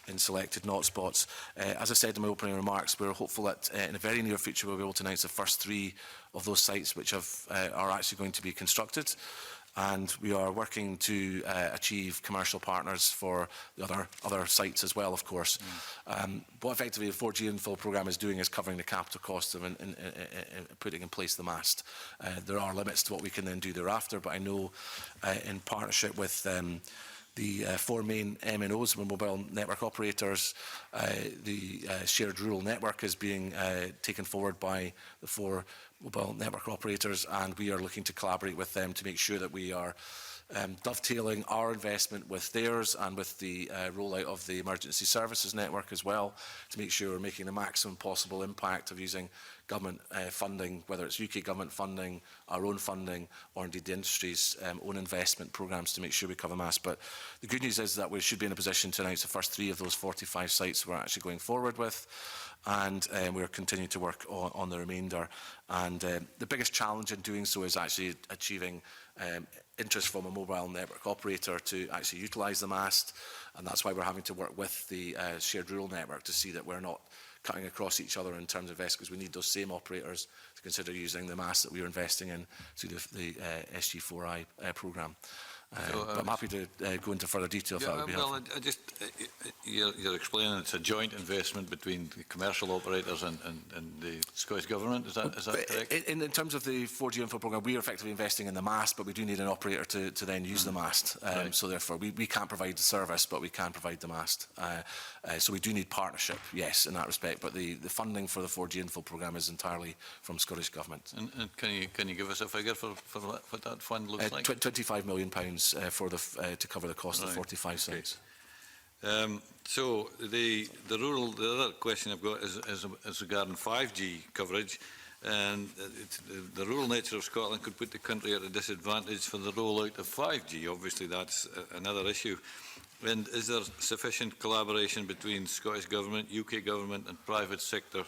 in selected hotspots. As I said in my opening remarks, we're hopeful that in the very near future we'll be able to announce the first 3 of those sites which are actually going to be constructed. And we are working to achieve commercial partners for the other sites as well, of course. What effectively the 4G Unfull programme is doing is covering the capital costs of putting in place the mast. There are limits to what we can then do thereafter, but I know in partnership with the 4 main MNOs, mobile network operators, the shared rural network is being taken forward by the 4 mobile network operators, and we are looking to collaborate with them to make sure that we are dovetailing our investment with theirs and with the rollout of the emergency services network as well, to make sure we're making the maximum possible impact of using government funding, whether it's UK government funding, our own funding, or indeed the industry's own investment programmes to make sure we cover mass. But the good news is that we should be in a position to announce the first 3 of those 45 sites we're actually going forward with, and we're continuing to work on the remainder. And the biggest challenge in doing so is actually achieving interest from a mobile network operator to actually utilise the mast, and that's why we're having to work with the shared rural network to see that we're not cutting across each other in terms of investment, because we need those same operators to consider using the mast that we are investing in through the SG4I programme. But I'm happy to go into further detail if that would be helpful. You're explaining it's a joint investment between the commercial operators and the Scottish Government. Is that correct? In terms of the 4G Info programme, we are effectively investing in the mast, but we do need an operator to then use the mast. Right. So therefore, we can't provide the service, but we can provide the mast. So we do need partnership, yes, in that respect. But the funding for the 4G Info programme is entirely from Scottish Government. And can you give us a figure for what that fund looks like? £25 million to cover the cost of 45 sites. So the other question I've got is regarding 5G coverage, and the rural nature of Scotland could put the country at a disadvantage for the rollout of 5G. Obviously, that's another issue. And is there sufficient collaboration between Scottish Government, UK Government and private sector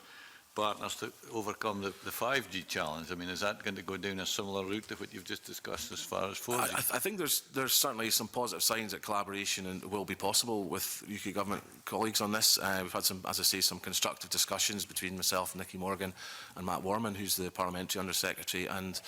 partners to overcome the 5G challenge? I mean, is that going to go down a similar route to what you've just discussed as far as 4G? I think there's certainly some positive signs that collaboration will be possible with UK Government colleagues on this. We've had some, as I say, some constructive discussions between myself, Nicky Morgan and Matt Warman, who's the Parliamentary Under-Secretary, and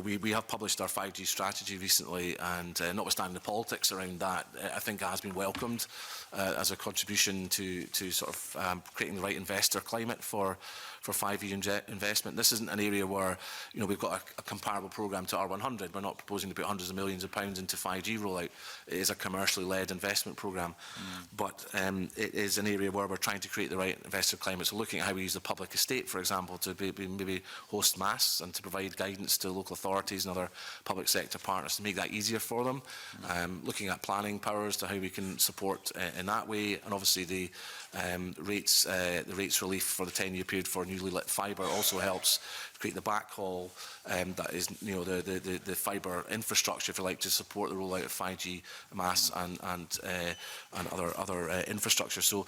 we have published our 5G strategy recently, and notwithstanding the politics around that, I think it has been welcomed as a contribution to sort of creating the right investor climate for 5G investment. This isn't an area where we've got a comparable programme to R100. We're not proposing to put hundreds of millions of pounds into 5G rollout. It is a commercially led investment programme, but it is an area where we're trying to create the right investor climate. So looking at how we use the public estate, for example, to maybe host masts and to provide guidance to local authorities and other public sector partners to make that easier for them. Looking at planning powers to how we can support in that way, and obviously the rates relief for the 10-year period for newly lit fibre also helps create the backhaul that is the fibre infrastructure, if you like, to support the rollout of 5G masts and other infrastructure. So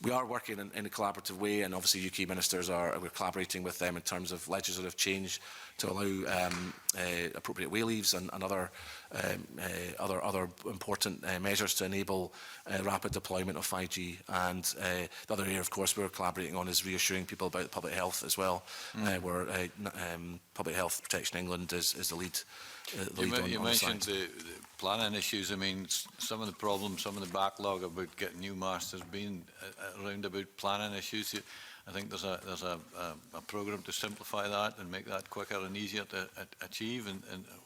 we are working in a collaborative way, and obviously UK ministers we're collaborating with them in terms of legislative change to allow appropriate way leaves and other important measures to enable rapid deployment of 5G. And the other area, of course, we're collaborating on is reassuring people about public health as well, where Public Health Protection England is the lead. You mentioned the planning issues. I mean, some of the problems, some of the backlog about getting new masts has been around about planning issues. I think there's a programme to simplify that and make that quicker and easier to achieve. And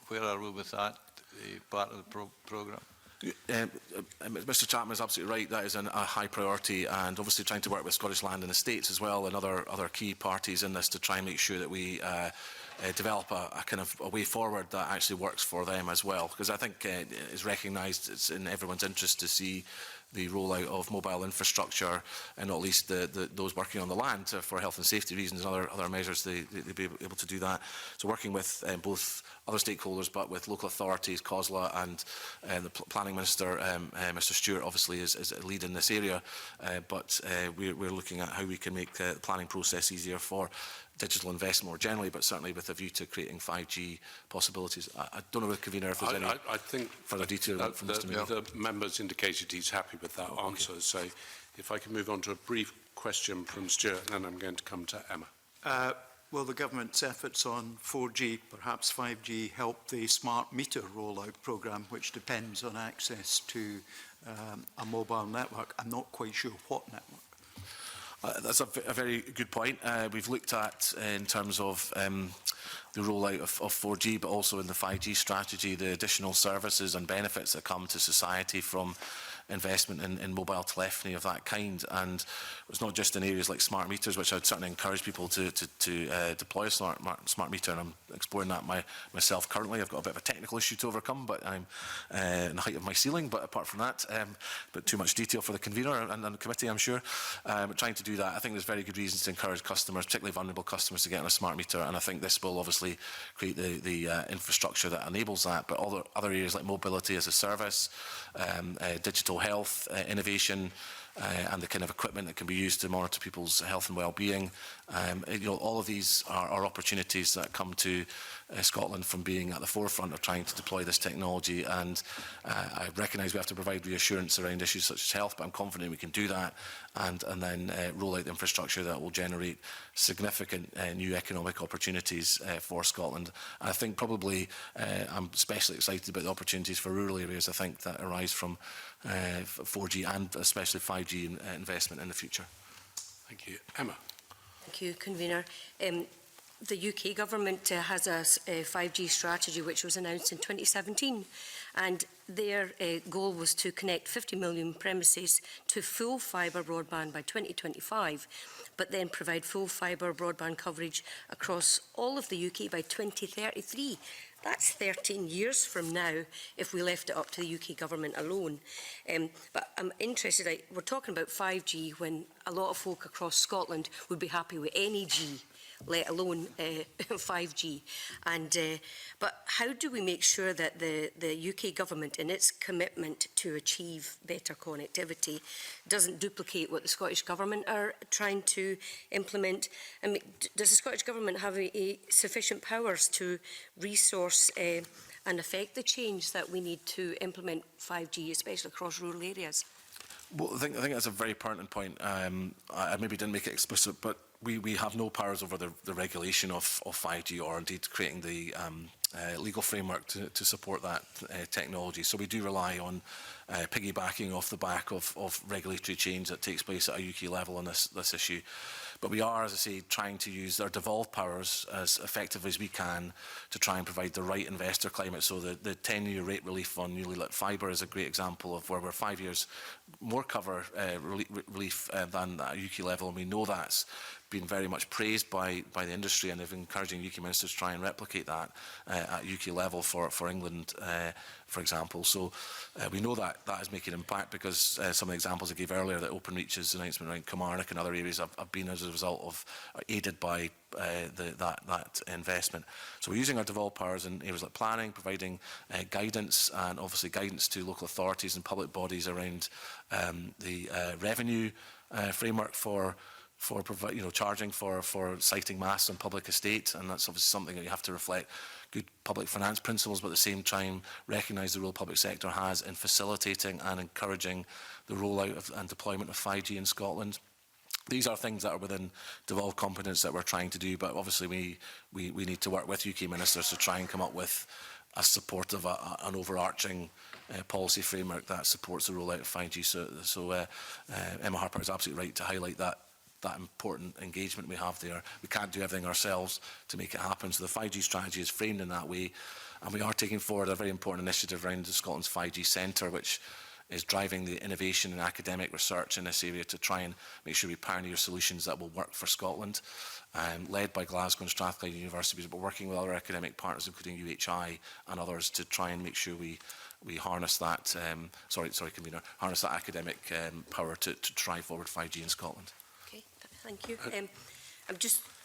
where are we with that part of the programme? Mr Chapman is absolutely right. That is a high priority, and obviously trying to work with Scottish Land and Estates as well and other key parties in this to try and make sure that we develop a kind of a way forward that actually works for them as well. Because I think it's recognised it's in everyone's interest to see the rollout of mobile infrastructure, and not least those working on the land for health and safety reasons and other measures, they be able to do that. So working with both other stakeholders, but with local authorities, COSLA, and the Planning Minister, Mr Stewart, obviously is a lead in this area, but we're looking at how we can make the planning process easier for digital investment more generally, but certainly with a view to creating 5G possibilities. I don't know, with Convener, if there's any I think further detail from Mr Mead. The member's indicated he's happy with that answer. So if I can move on to a brief question from Stuart, and then I'm going to come to Emma. Will the government's efforts on 4G, perhaps 5G, help the smart meter rollout programme, which depends on access to a mobile network? I'm not quite sure what network. That's a very good point. We've looked at, in terms of the rollout of 4G, but also in the 5G strategy, the additional services and benefits that come to society from investment in mobile telephony of that kind. And it's not just in areas like smart meters, which I'd certainly encourage people to deploy a smart meter, and I'm exploring that myself currently. I've got a bit of a technical issue to overcome, but I'm in the height of my ceiling. But apart from that, but too much detail for the convener and the committee, I'm sure. But trying to do that, I think there's very good reasons to encourage customers, particularly vulnerable customers, to get on a smart meter, and I think this will obviously create the infrastructure that enables that. But other areas like mobility as a service, digital health, innovation, and the kind of equipment that can be used to monitor people's health and well-being. All of these are opportunities that come to Scotland from being at the forefront of trying to deploy this technology, and I recognise we have to provide reassurance around issues such as health, but I'm confident we can do that and then roll out the infrastructure that will generate significant new economic opportunities for Scotland. And I think probably I'm especially excited about the opportunities for rural areas, I think, that arise from 4G and especially 5G investment in the future. Thank you. Emma. Thank you, Convener. The UK government has a 5G strategy which was announced in 2017, and their goal was to connect 50 million premises to full fibre broadband by 2025, but then provide full fibre broadband coverage across all of the UK by 2033. That's 13 years from now if we left it up to the UK government alone. But I'm interested, we're talking about 5G when a lot of folk across Scotland would be happy with any G, let alone 5G. But how do we make sure that the UK government, in its commitment to achieve better connectivity, doesn't duplicate what the Scottish Government are trying to implement? I mean, does the Scottish Government have sufficient powers to resource and affect the change that we need to implement 5G, especially across rural areas? Well, I think that's a very pertinent point. I maybe didn't make it explicit, but we have no powers over the regulation of 5G, or indeed creating the legal framework to support that technology. So we do rely on piggybacking off the back of regulatory change that takes place at a UK level on this issue. But we are, as I say, trying to use our devolved powers as effectively as we can to try and provide the right investor climate. So the 10-year rate relief on newly lit fibre is a great example of where we're 5 years more cover relief than at a UK level, and we know that's been very much praised by the industry, and they've encouraging UK ministers to try and replicate that at UK level for England, for example. So we know that is making an impact, because some of the examples I gave earlier, that Openreach's announcement around Kilmarnock and other areas have been as a result of, aided by that investment. So we're using our devolved powers in areas like planning, providing guidance, and obviously guidance to local authorities and public bodies around the revenue framework for charging for siting masts on public estate, and that's obviously something that you have to reflect good public finance principles, but at the same time recognise the role public sector has in facilitating and encouraging the rollout and deployment of 5G in Scotland. These are things that are within devolved competence that we're trying to do, but obviously we need to work with UK ministers to try and come up with a supportive, an overarching policy framework that supports the rollout of 5G. So Emma Harper is absolutely right to highlight that important engagement we have there. We can't do everything ourselves to make it happen. So the 5G strategy is framed in that way. And we are taking forward a very important initiative around the Scotland's 5G Centre, which is driving the innovation and academic research in this area to try and make sure we pioneer solutions that will work for Scotland, led by Glasgow and Strathclyde Universities, but working with other academic partners, including UHI and others, to try and make sure we harness that, convener, harness that academic power to drive forward 5G in Scotland. Okay, thank you.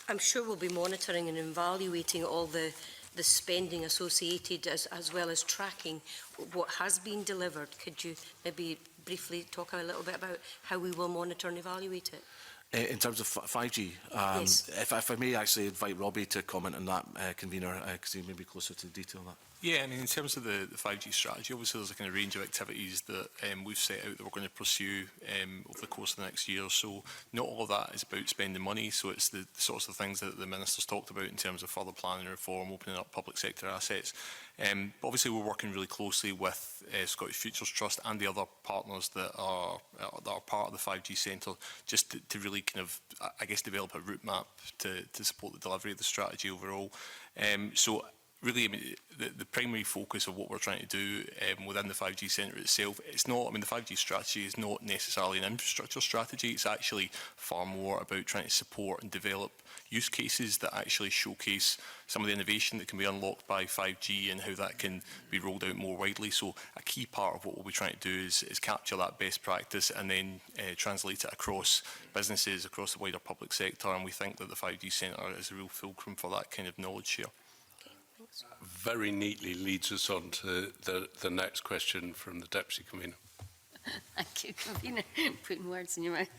I'm sure we'll be monitoring and evaluating all the spending associated as well as tracking what has been delivered. Could you maybe briefly talk a little bit about how we will monitor and evaluate it? In terms of 5G, Yes. if I may actually invite Robbie to comment on that, convener, because he may be closer to the detail of that. Yeah, I mean, in terms of the 5G strategy, obviously there's a kind of range of activities that we've set out that we're going to pursue over the course of the next year. So not all of that is about spending money. So it's the sorts of things that the Minister's talked about in terms of further planning reform, opening up public sector assets. But obviously we're working really closely with Scottish Futures Trust and the other partners that are part of the 5G Centre, just to really kind of, I guess, develop a route map to support the delivery of the strategy overall. So really, I mean, the primary focus of what we're trying to do within the 5G Centre itself, it's not, I mean, the 5G strategy is not necessarily an infrastructure strategy. It's actually far more about trying to support and develop use cases that actually showcase some of the innovation that can be unlocked by 5G and how that can be rolled out more widely. So a key part of what we'll be trying to do is capture that best practice and then translate it across businesses, across the wider public sector. And we think that the 5G Centre is a real fulcrum for that kind of knowledge share. Very neatly leads us on to the next question from the Deputy Convener. Thank you, Convener, putting words in your mouth.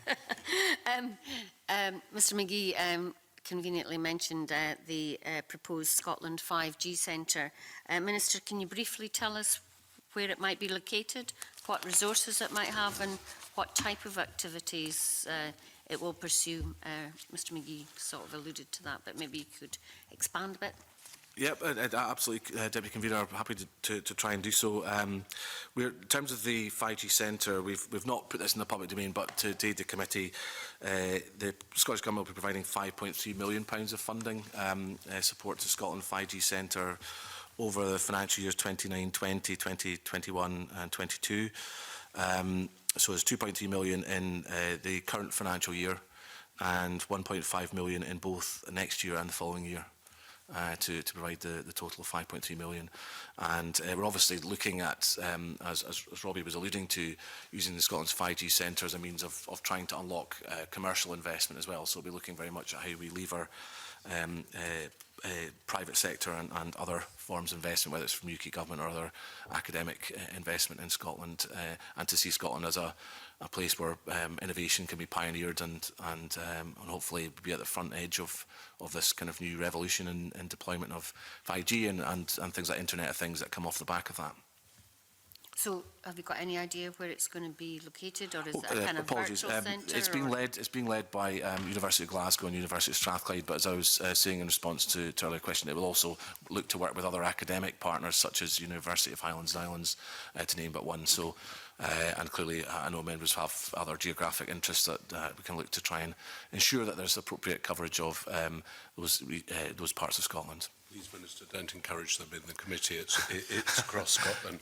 Mr McGee conveniently mentioned the proposed Scotland 5G Centre. Minister, can you briefly tell us where it might be located, what resources it might have and what type of activities it will pursue? Mr McGee sort of alluded to that, but maybe you could expand a bit. Yep, absolutely, Deputy Convener. I'm happy to try and do so. In terms of the 5G Centre, we've not put this in the public domain, but to aid the committee, the Scottish Government will be providing £5.3 million of funding support to Scotland 5G Centre over the financial years 29-20, 2021 and 22. So there's £2.3 million in the current financial year and £1.5 million in both next year and the following year. To provide the total of 5.3 million. And we're obviously looking at, as Robbie was alluding to, using the Scotland's 5G Centre as a means of trying to unlock commercial investment as well. So we'll be looking very much at how we lever private sector and other forms of investment, whether it's from UK government or other academic investment in Scotland, and to see Scotland as a place where innovation can be pioneered and hopefully be at the front edge of this kind of new revolution in deployment of 5G and things like Internet of Things that come off the back of that. So, have you got any idea where it's going to be located, or is it a kind of apologies. virtual centre? It's being led by University of Glasgow and University of Strathclyde, but as I was saying in response to earlier question, it will also look to work with other academic partners such as University of Highlands and Islands, to name but one. So, and clearly, I know members have other geographic interests that we can look to try and ensure that there's appropriate coverage of those parts of Scotland. Please, Minister, don't encourage them in the committee. It's across Scotland.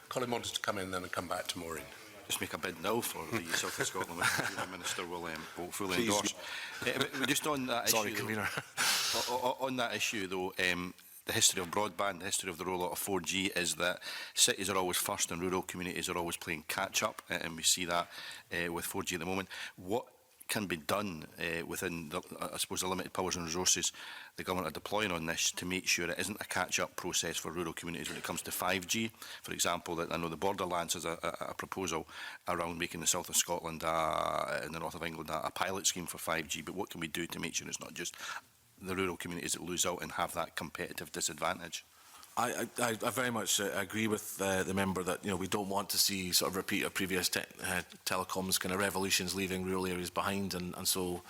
Colin wanted to come in then and come back to Maureen. Just make a bid now for the South of Scotland, which the Minister will fully endorse. Just on that Sorry, issue, Convener. on that issue, though, the history of broadband, the history of the rollout of 4G is that cities are always first and rural communities are always playing catch-up, and we see that with 4G at the moment. What can be done within, I suppose, the limited powers and resources the government are deploying on this to make sure it isn't a catch-up process for rural communities when it comes to 5G? For example, that I know the Borderlands has a proposal around making the south of Scotland in the north of England a pilot scheme for 5G, but what can we do to make sure it's not just the rural communities that lose out and have that competitive disadvantage? I very much agree with the member that we don't want to see sort of repeat of previous telecoms kind of revolutions leaving rural areas behind, and so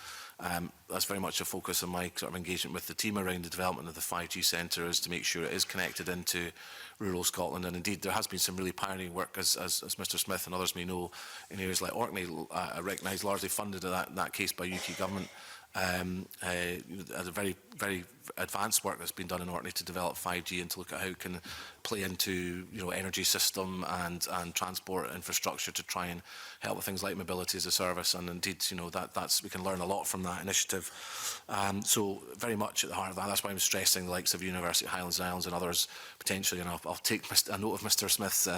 that's very much a focus of my sort of engagement with the team around the development of the 5G Centre, is to make sure it is connected into rural Scotland. And indeed there has been some really pioneering work, as Mr Smith and others may know, in areas like Orkney, recognised largely funded in that case by UK government, There's a very advanced work that's been done in Orkney to develop 5G and to look at how it can play into energy system and transport infrastructure to try and help with things like mobility as a service. And indeed, that's we can learn a lot from that initiative. So very much at the heart of that. That's why I'm stressing the likes of University of Highlands and Islands and others potentially. And I'll take a note of Mr. Smith's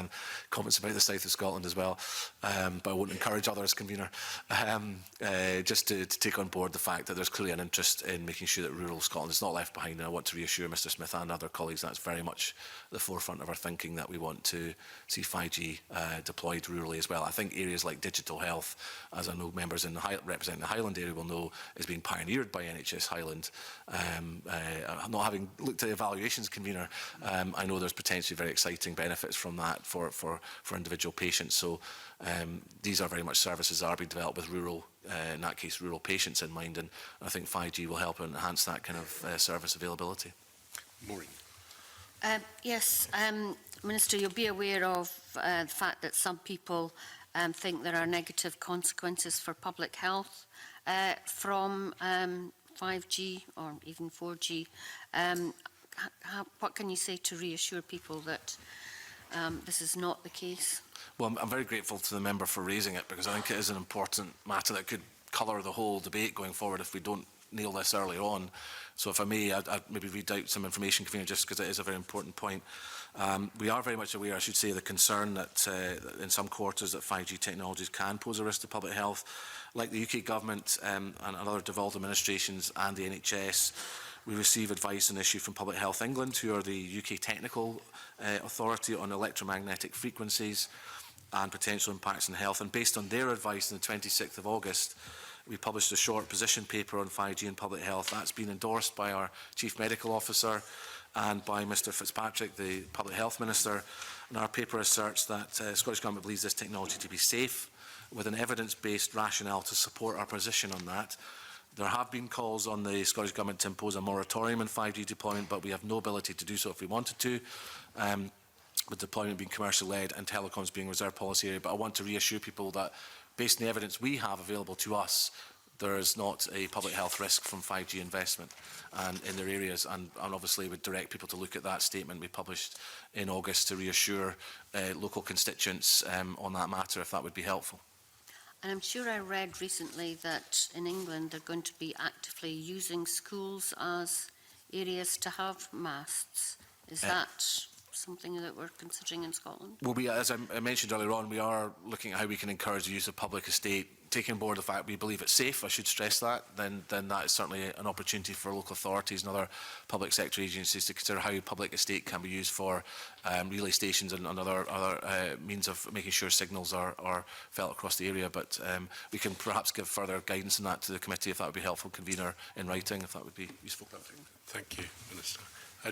comments about the south of Scotland as well. But I won't encourage others, convener, just to take on board the fact that there's clearly an interest in making sure that rural Scotland is not left behind. And I want to reassure Mr. Smith and other colleagues that's very much the forefront of our thinking, that we want to see 5G deployed rurally as well. I think areas like digital health, as I know members in representing the Highland area will know, is being pioneered by NHS Highland. Not having looked at evaluations, convener, I know there's potentially very exciting benefits from that for individual patients. So these are very much services that are being developed with rural, in that case, rural patients in mind, and I think 5G will help enhance that kind of service availability. Maureen. Yes, Minister, you'll be aware of the fact that some people think there are negative consequences for public health from 5G or even 4G. What can you say to reassure people that this is not the case? Well, I'm very grateful to the member for raising it, because I think it is an important matter that could colour the whole debate going forward if we don't nail this early on. So if I may, I'd maybe read out some information, convener, just because it is a very important point. We are very much aware, I should say, of the concern that in some quarters that 5G technologies can pose a risk to public health. Like the UK Government and other devolved administrations and the NHS, we receive advice on the issue from Public Health England, who are the UK technical authority on electromagnetic frequencies and potential impacts on health. And based on their advice on the 26th of August, we published a short position paper on 5G and public health. That's been endorsed by our Chief Medical Officer and by Mr Fitzpatrick, the Public Health Minister. And our paper asserts that Scottish Government believes this technology to be safe, with an evidence-based rationale to support our position on that. There have been calls on the Scottish Government to impose a moratorium on 5G deployment, but we have no ability to do so if we wanted to. With deployment being commercial-led and telecoms being reserved policy area. But I want to reassure people that, based on the evidence we have available to us, there is not a public health risk from 5G investment in their areas, and obviously would direct people to look at that statement we published in August to reassure local constituents on that matter, if that would be helpful. And I'm sure I read recently that in England they're going to be actively using schools as areas to have masts. Is that something that we're considering in Scotland? Well, as I mentioned earlier on, we are looking at how we can encourage the use of public estate. Taking on board the fact we believe it's safe, I should stress that, then that is certainly an opportunity for local authorities and other public sector agencies to consider how public estate can be used for relay stations and other means of making sure signals are felt across the area. But we can perhaps give further guidance on that to the committee, if that would be helpful, convener, in writing, if that would be useful. Thank you, Minister.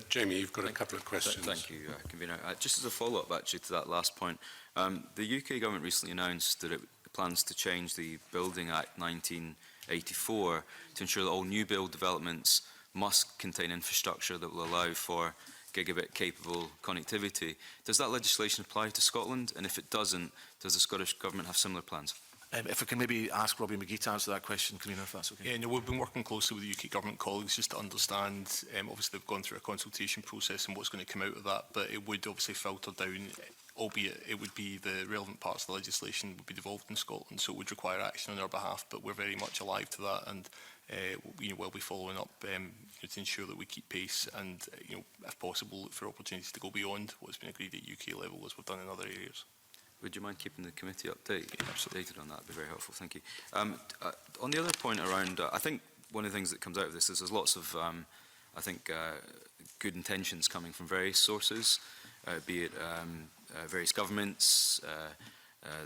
Jamie, you've got a couple of questions. Thank you, convener. Just as a follow-up, actually, to that last point, the UK Government recently announced that it plans to change the Building Act 1984 to ensure that all new build developments must contain infrastructure that will allow for gigabit-capable connectivity. Does that legislation apply to Scotland? And if it doesn't, does the Scottish Government have similar plans? If I can maybe ask Robbie McGee to answer that question, convener, if that's okay. Yeah, no, we've been working closely with the UK Government colleagues just to understand, obviously they've gone through a consultation process and what's going to come out of that, but it would obviously filter down, albeit it would be the relevant parts of the legislation would be devolved in Scotland, so it would require action on our behalf, but we're very much alive to that, and we'll be following up to ensure that we keep pace and, if possible, look for opportunities to go beyond what's been agreed at UK level, as we've done in other areas. Would you mind keeping the committee updated on that? That'd be very helpful. Thank you. On the other point around, I think one of the things that comes out of this is there's lots of, good intentions coming from various sources, be it various governments,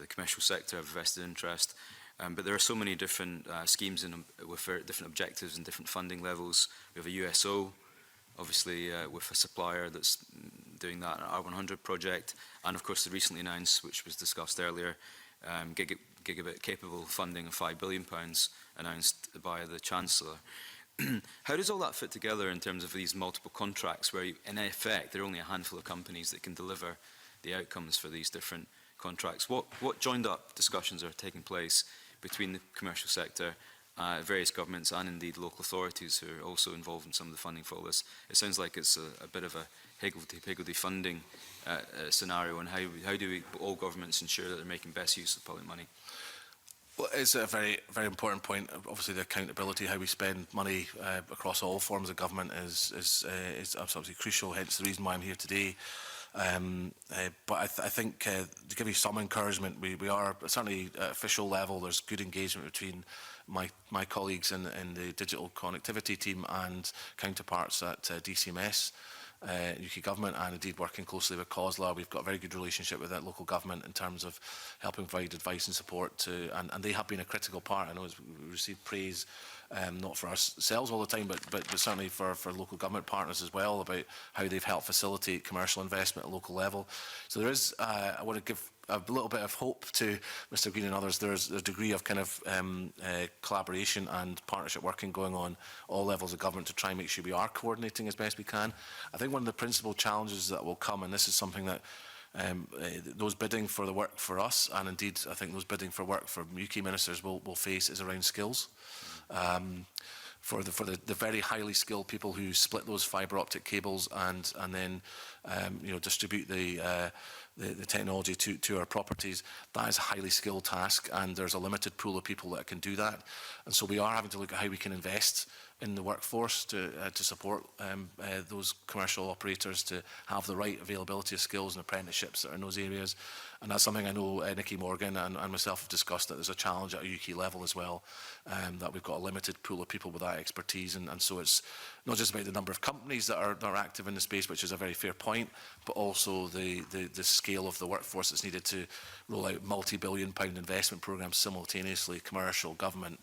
the commercial sector have vested interest, but there are so many different schemes with different objectives and different funding levels. We have a USO, obviously with a supplier that's doing that R100 project, and of course the recently announced, which was discussed earlier, gigabit capable funding of £5 billion announced by the Chancellor. How does all that fit together in terms of these multiple contracts where in effect there are only a handful of companies that can deliver the outcomes for these different contracts? What joined up discussions are taking place between the commercial sector various governments and indeed local authorities who are also involved in some of the funding for all this. It sounds like it's a bit of a higgledy-piggledy funding scenario, and how do all governments ensure that they're making best use of public money? Well, it's a very, very important point. Obviously, the accountability, how we spend money across all forms of government is absolutely crucial, hence the reason why I'm here today. But I think to give you some encouragement, we are certainly at official level. There's good engagement between my colleagues in the digital connectivity team and counterparts at DCMS. UK Government, and indeed working closely with COSLA. We've got a very good relationship with that local government in terms of helping provide advice and support to, and they have been a critical part. I know we received praise, not for ourselves all the time, but certainly for local government partners as well, about how they've helped facilitate commercial investment at local level. So there is, I want to give a little bit of hope to Mr Green and others. There's a degree of kind of collaboration and partnership working going on all levels of government to try and make sure we are coordinating as best we can. I think one of the principal challenges that will come, and this is something that those bidding for the work for us, and indeed I think those bidding for work for UK ministers will face, is around skills. For the very highly skilled people who split those fibre optic cables and then distribute the technology to our properties, that is a highly skilled task, and there's a limited pool of people that can do that. And so we are having to look at how we can invest in the workforce to support those commercial operators to have the right availability of skills and apprenticeships that are in those areas. And that's something I know Nicky Morgan and myself have discussed, that there's a challenge at a UK level as well, that we've got a limited pool of people with that expertise. And so it's not just about the number of companies that are active in the space, which is a very fair point, but also the scale of the workforce that's needed to roll out multi-billion-pound investment programmes simultaneously, commercial, government,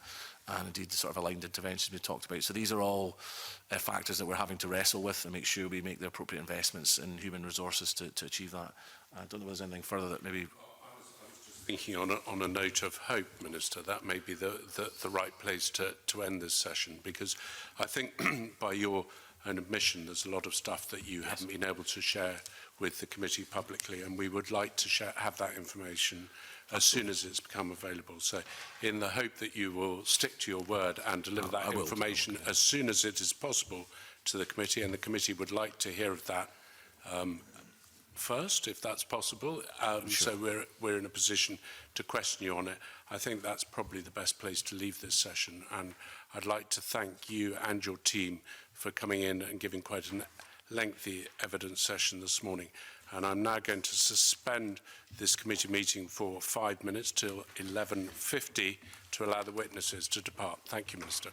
and indeed the sort of aligned interventions we talked about. So these are all factors that we're having to wrestle with and make sure we make the appropriate investments in human resources to achieve that. I don't know if there's anything further that maybe... I was just thinking on a note of hope, Minister, that may be the right place to end this session, because I think by your own admission there's a lot of stuff that you haven't been able to share with the committee publicly, and we would like to have that information as soon as it's become available. So in the hope that you will stick to your word and deliver that information as soon as it is possible to the committee, and the committee would like to hear of that first, if that's possible. Sure. So we're in a position to question you on it. I think that's probably the best place to leave this session, and I'd like to thank you and your team for coming in and giving quite a lengthy evidence session this morning. And I'm now going to suspend this committee meeting for 5 minutes till 11:50 to allow the witnesses to depart. Thank you, Minister.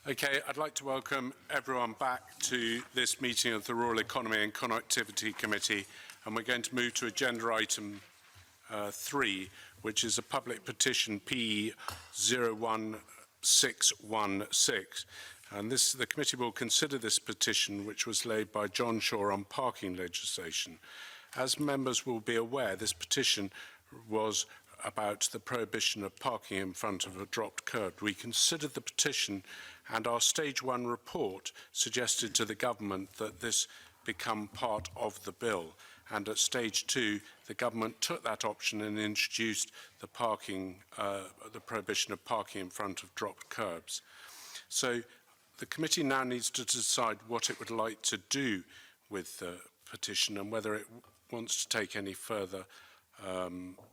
Okay, I'd like to welcome everyone back to this meeting of the Rural Economy and Connectivity Committee, and we're going to move to agenda item 3, which is a public petition PE 01616. And the committee will consider this petition, which was laid by John Shaw on parking legislation. As members will be aware, this petition was about the prohibition of parking in front of a dropped curb. We considered the petition, and our stage 1 report suggested to the government that this become part of the bill. And at stage 2, the government took that option and introduced the prohibition of parking in front of dropped curbs. So the committee now needs to decide what it would like to do with the petition and whether it wants to take any further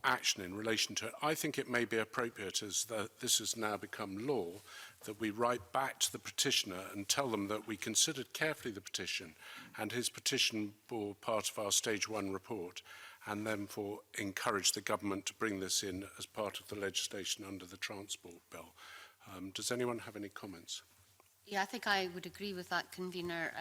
action in relation to it. I think it may be appropriate, as this has now become law, that we write back to the petitioner and tell them that we considered carefully the petition and his petition bore part of our stage 1 report, and therefore encourage the government to bring this in as part of the legislation under the Transport Bill. Does anyone have any comments? Yeah, I think I would agree with that, Convener.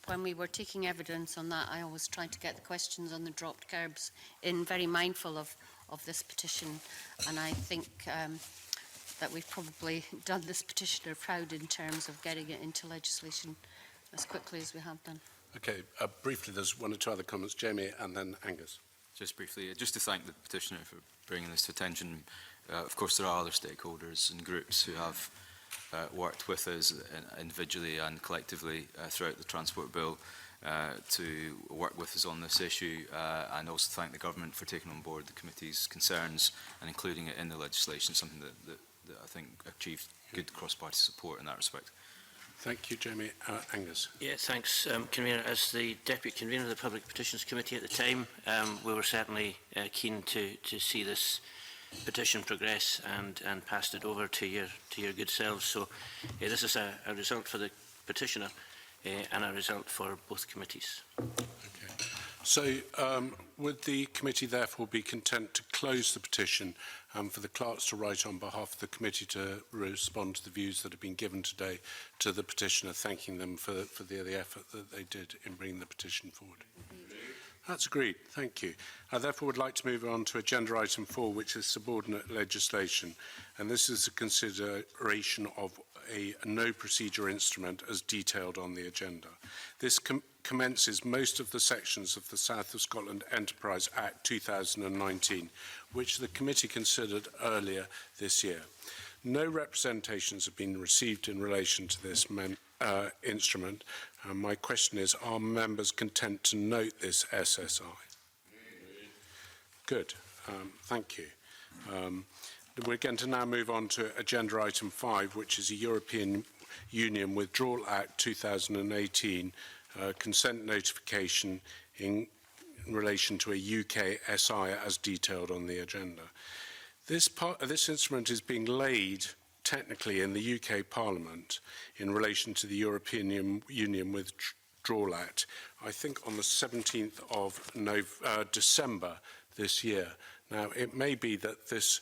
When we were taking evidence on that, I always tried to get the questions on the dropped curbs in, very mindful of this petition. And I think that we've probably done this petitioner proud in terms of getting it into legislation as quickly as we have done. Okay, briefly, there's one or two other comments. Jamie and then Angus. Just briefly, just to thank the petitioner for bringing this to attention. Of course, there are other stakeholders and groups who have worked with us individually and collectively throughout the Transport Bill to work with us on this issue, and also thank the government for taking on board the committee's concerns and including it in the legislation, something that I think achieved good cross-party support in that respect. Thank you, Jamie. Angus. Yeah, thanks, Convener. As the Deputy Convener of the Public Petitions Committee at the time, we were certainly keen to see this petition progress and passed it over to your good selves. So this is a result for the petitioner and a result for both committees. Okay. So would the committee therefore be content to close the petition and for the clerks to write on behalf of the committee to respond to the views that have been given today to the petitioner, thanking them for the effort that they did in bringing the petition forward? That's agreed. Thank you. I therefore would like to move on to agenda item 4, which is subordinate legislation. And this is a consideration of a no procedure instrument as detailed on the agenda. This commences most of the sections of the South of Scotland Enterprise Act 2019, which the committee considered earlier this year. No representations have been received in relation to this instrument. My question is, are members content to note this SSI? Good. Thank you. We're going to now move on to agenda item 5, which is a European Union Withdrawal Act 2018 consent notification in relation to a UK SI as detailed on the agenda. This instrument is being laid technically in the UK Parliament in relation to the European Union Withdrawal Act, I think on the 17th of December this year. Now, it may be that this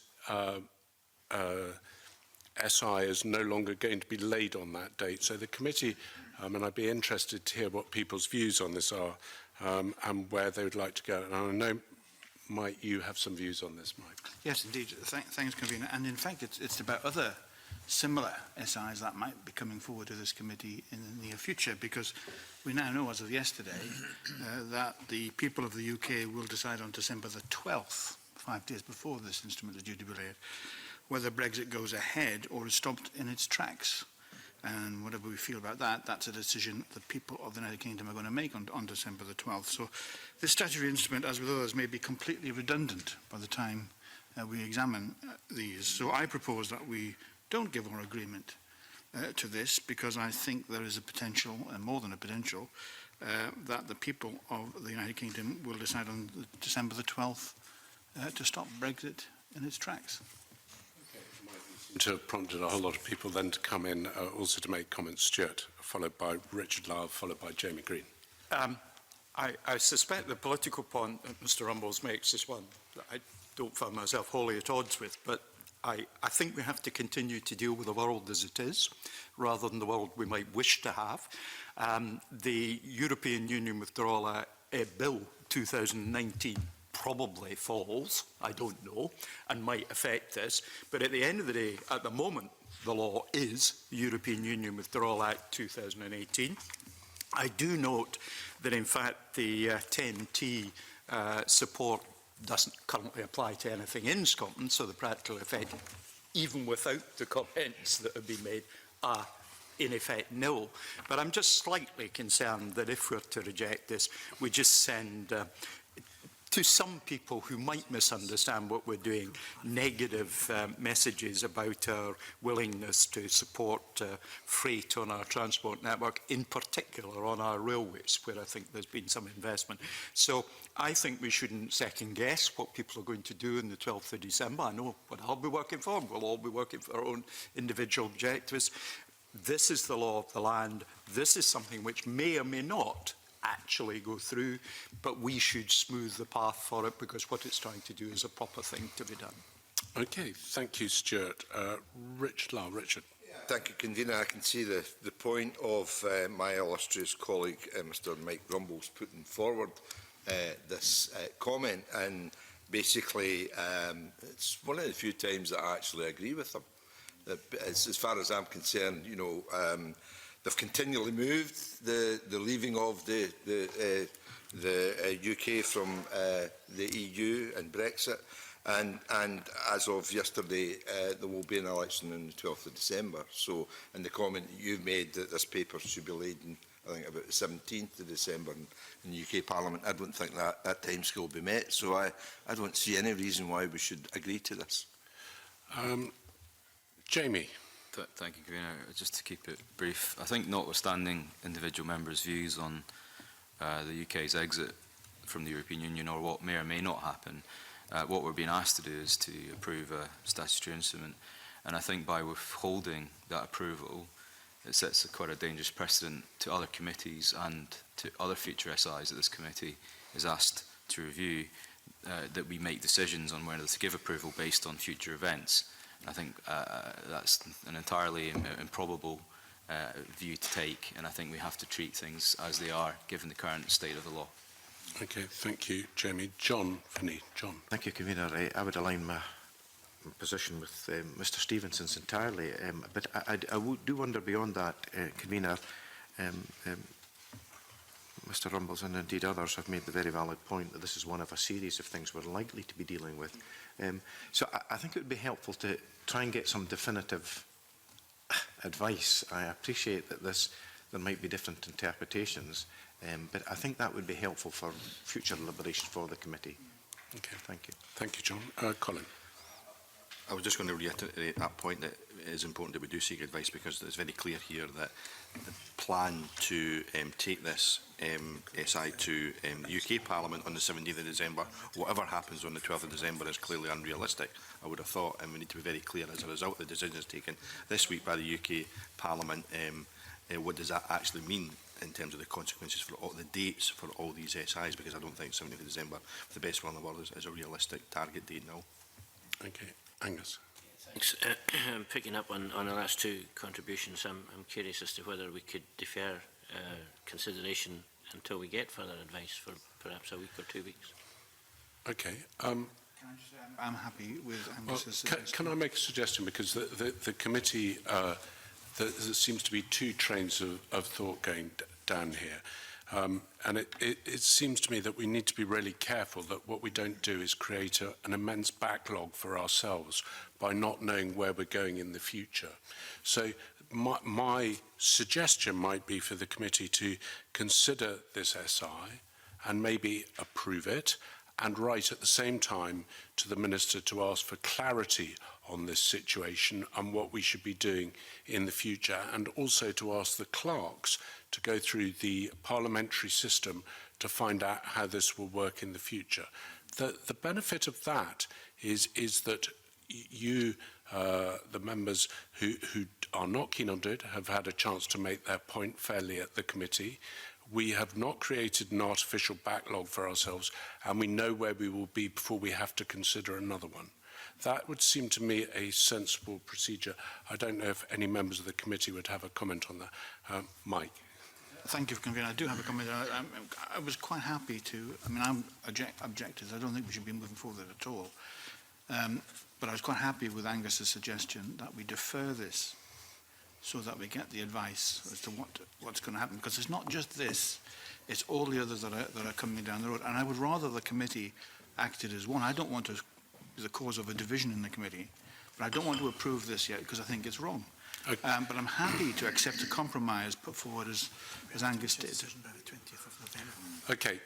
SI is no longer going to be laid on that date. So the committee, and I'd be interested to hear what people's views on this are and where they would like to go. And I know, Mike, you have some views on this, Mike. Yes, indeed. Thanks, Convener. And in fact, it's about other similar SIs that might be coming forward to this committee in the near future, because we now know as of yesterday that the people of the UK will decide on December the 12th, 5 days before this instrument is due to be laid, whether Brexit goes ahead or is stopped in its tracks. And whatever we feel about that, that's a decision the people of the United Kingdom are going to make on December the 12th. So this statutory instrument, as with others, may be completely redundant by the time we examine these. So I propose that we don't give our agreement to this, because I think there is a potential, and more than a potential, that the people of the United Kingdom will decide on December the 12th to stop Brexit in its tracks. To have prompted a whole lot of people then to come in also to make comments. Stuart, followed by Richard Lyle, followed by Jamie Green. I suspect the political point that Mr Rumbles makes is one that I don't find myself wholly at odds with, but I think we have to continue to deal with the world as it is, rather than the world we might wish to have. The European Union Withdrawal Bill 2019 probably falls, I don't know, and might affect this. But at the end of the day, at the moment, the law is the European Union Withdrawal Act 2018. I do note that, in fact, the 10T support doesn't currently apply to anything in Scotland, so the practical effect, even without the comments that have been made, are in effect nil. But I'm just slightly concerned that if we're to reject this, we just send to some people who might misunderstand what we're doing, negative messages about our willingness to support freight on our transport network, in particular on our railways, where I think there's been some investment. So I think we shouldn't second guess what people are going to do on the 12th of December. I know what I'll be working for. We'll all be working for our own individual objectives. This is the law of the land. This is something which may or may not actually go through, but we should smooth the path for it, because what it's trying to do is a proper thing to be done. Okay, thank you, Stuart. Richard. Thank you, Convener. I can see the point of my illustrious colleague, Mr Mike Rumbles, putting forward this comment, and basically it's one of the few times that I actually agree with him. As far as I'm concerned, you know, they've continually moved the leaving of the UK from the EU and Brexit, and as of yesterday, there will be an election on the 12th of December. So, and the comment that you've made that this paper should be laid in, I think, about the 17th of December in the UK Parliament, I don't think that timescale will be met. So I don't see any reason why we should agree to this. Jamie. Thank you, Convener. Just to keep it brief, I think notwithstanding individual members' views on the UK's exit from the European Union, or what may or may not happen, what we're being asked to do is to approve a statutory instrument. And I think by withholding that approval, it sets quite a dangerous precedent to other committees and to other future SIs that this committee is asked to review, that we make decisions on whether to give approval based on future events. I think that's an entirely improbable view to take, and I think we have to treat things as they are, given the current state of the law. Okay, thank you, Jamie. John Finney. John. Thank you, Convener. I would align my position with Mr Stevenson's entirely, but I do wonder beyond that, Convener, Mr Rumbles and indeed others have made the very valid point that this is one of a series of things we're likely to be dealing with. So I think it would be helpful to try and get some definitive advice. I appreciate that there might be different interpretations, but I think that would be helpful for future deliberations for the committee. Okay, thank you. Thank you, John. Colin. I was just going to reiterate that point, that it is important that we do seek advice, because it's very clear here that the plan to take this SI to the UK Parliament on the 17th of December, whatever happens on the 12th of December, is clearly unrealistic, I would have thought, and we need to be very clear as a result of the decisions taken this week by the UK Parliament. What does that actually mean in terms of the consequences for all the dates for all these SIs, because I don't think 17th of December, the best one in the world, is a realistic target date now. Okay, Angus. Thanks. Picking up on the last two contributions, I'm curious as to whether we could defer consideration until we get further advice for perhaps a week or 2 weeks. Okay. Can I just say I'm happy with Angus's can I make a suggestion? Because the committee, there seems to be two trains of thought going down here. And it seems to me that we need to be really careful that what we don't do is create an immense backlog for ourselves by not knowing where we're going in the future. So my suggestion might be for the committee to consider this SI and maybe approve it, and write at the same time to the Minister to ask for clarity on this situation and what we should be doing in the future, and also to ask the clerks to go through the parliamentary system to find out how this will work in the future. The benefit of that is that you, the members who are not keen on it, have had a chance to make their point fairly at the committee. We have not created an artificial backlog for ourselves, and we know where we will be before we have to consider another one. That would seem to me a sensible procedure. I don't know if any members of the committee would have a comment on that. Mike. Thank you, Convener. I do have a comment. I was quite happy to, I mean, I'm objectors. I don't think we should be moving forward at all. But I was quite happy with Angus's suggestion that we defer this so that we get the advice as to what's going to happen. Because it's not just this, it's all the others that are coming down the road. And I would rather the committee acted as one. I don't want to be the cause of a division in the committee, but I don't want to approve this yet because I think it's wrong. Okay. But I'm happy to accept a compromise put forward as Angus did. Okay,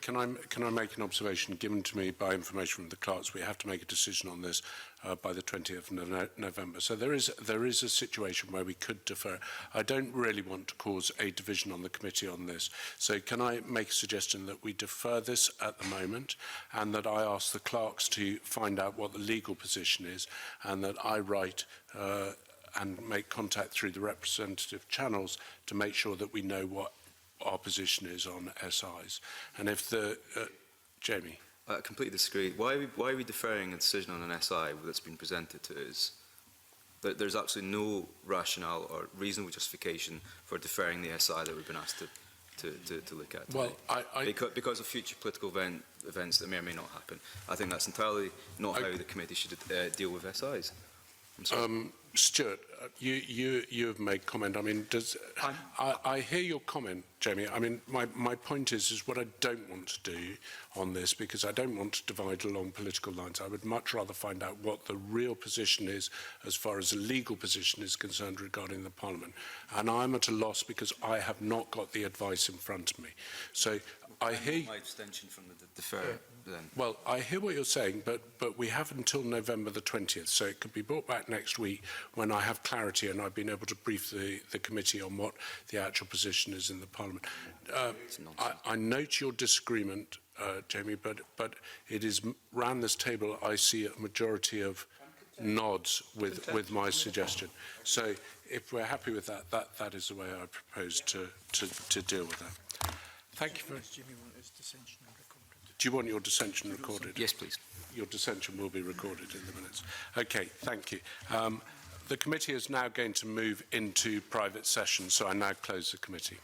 can I make an observation given to me by information from the clerks? We have to make a decision on this by the 20th of November. So there is a situation where we could defer. I don't really want to cause a division on the committee on this. So can I make a suggestion that we defer this at the moment and that I ask the clerks to find out what the legal position is and that I write and make contact through the representative channels to make sure that we know what our position is on SIs. And if the... Jamie. I completely disagree. Why are we deferring a decision on an SI that's been presented to us? There's absolutely no rationale or reasonable justification for deferring the SI that we've been asked to look at today. Well, because of future political events that may or may not happen. I think that's entirely not how the committee should deal with SIs. I'm sorry. Stuart, you have made comment. I mean, I hear your comment, Jamie. I mean, my point is what I don't want to do on this, because I don't want to divide along political lines. I would much rather find out what the real position is as far as the legal position is concerned regarding the Parliament. And I'm at a loss because I have not got the advice in front of me. So I hear... My abstention from the defer then. Well, I hear what you're saying, but we have until November the 20th, so it could be brought back next week when I have clarity and I've been able to brief the committee on what the actual position is in the Parliament. I note your disagreement, Jamie, but it is round this table I see a majority of nods with my suggestion. So if we're happy with that, that is the way I propose to deal with that. Thank you very much. Do you want your dissension recorded? Yes, please. Your dissension will be recorded in the minutes. Okay, thank you. The committee is now going to move into private session, so I now close the committee.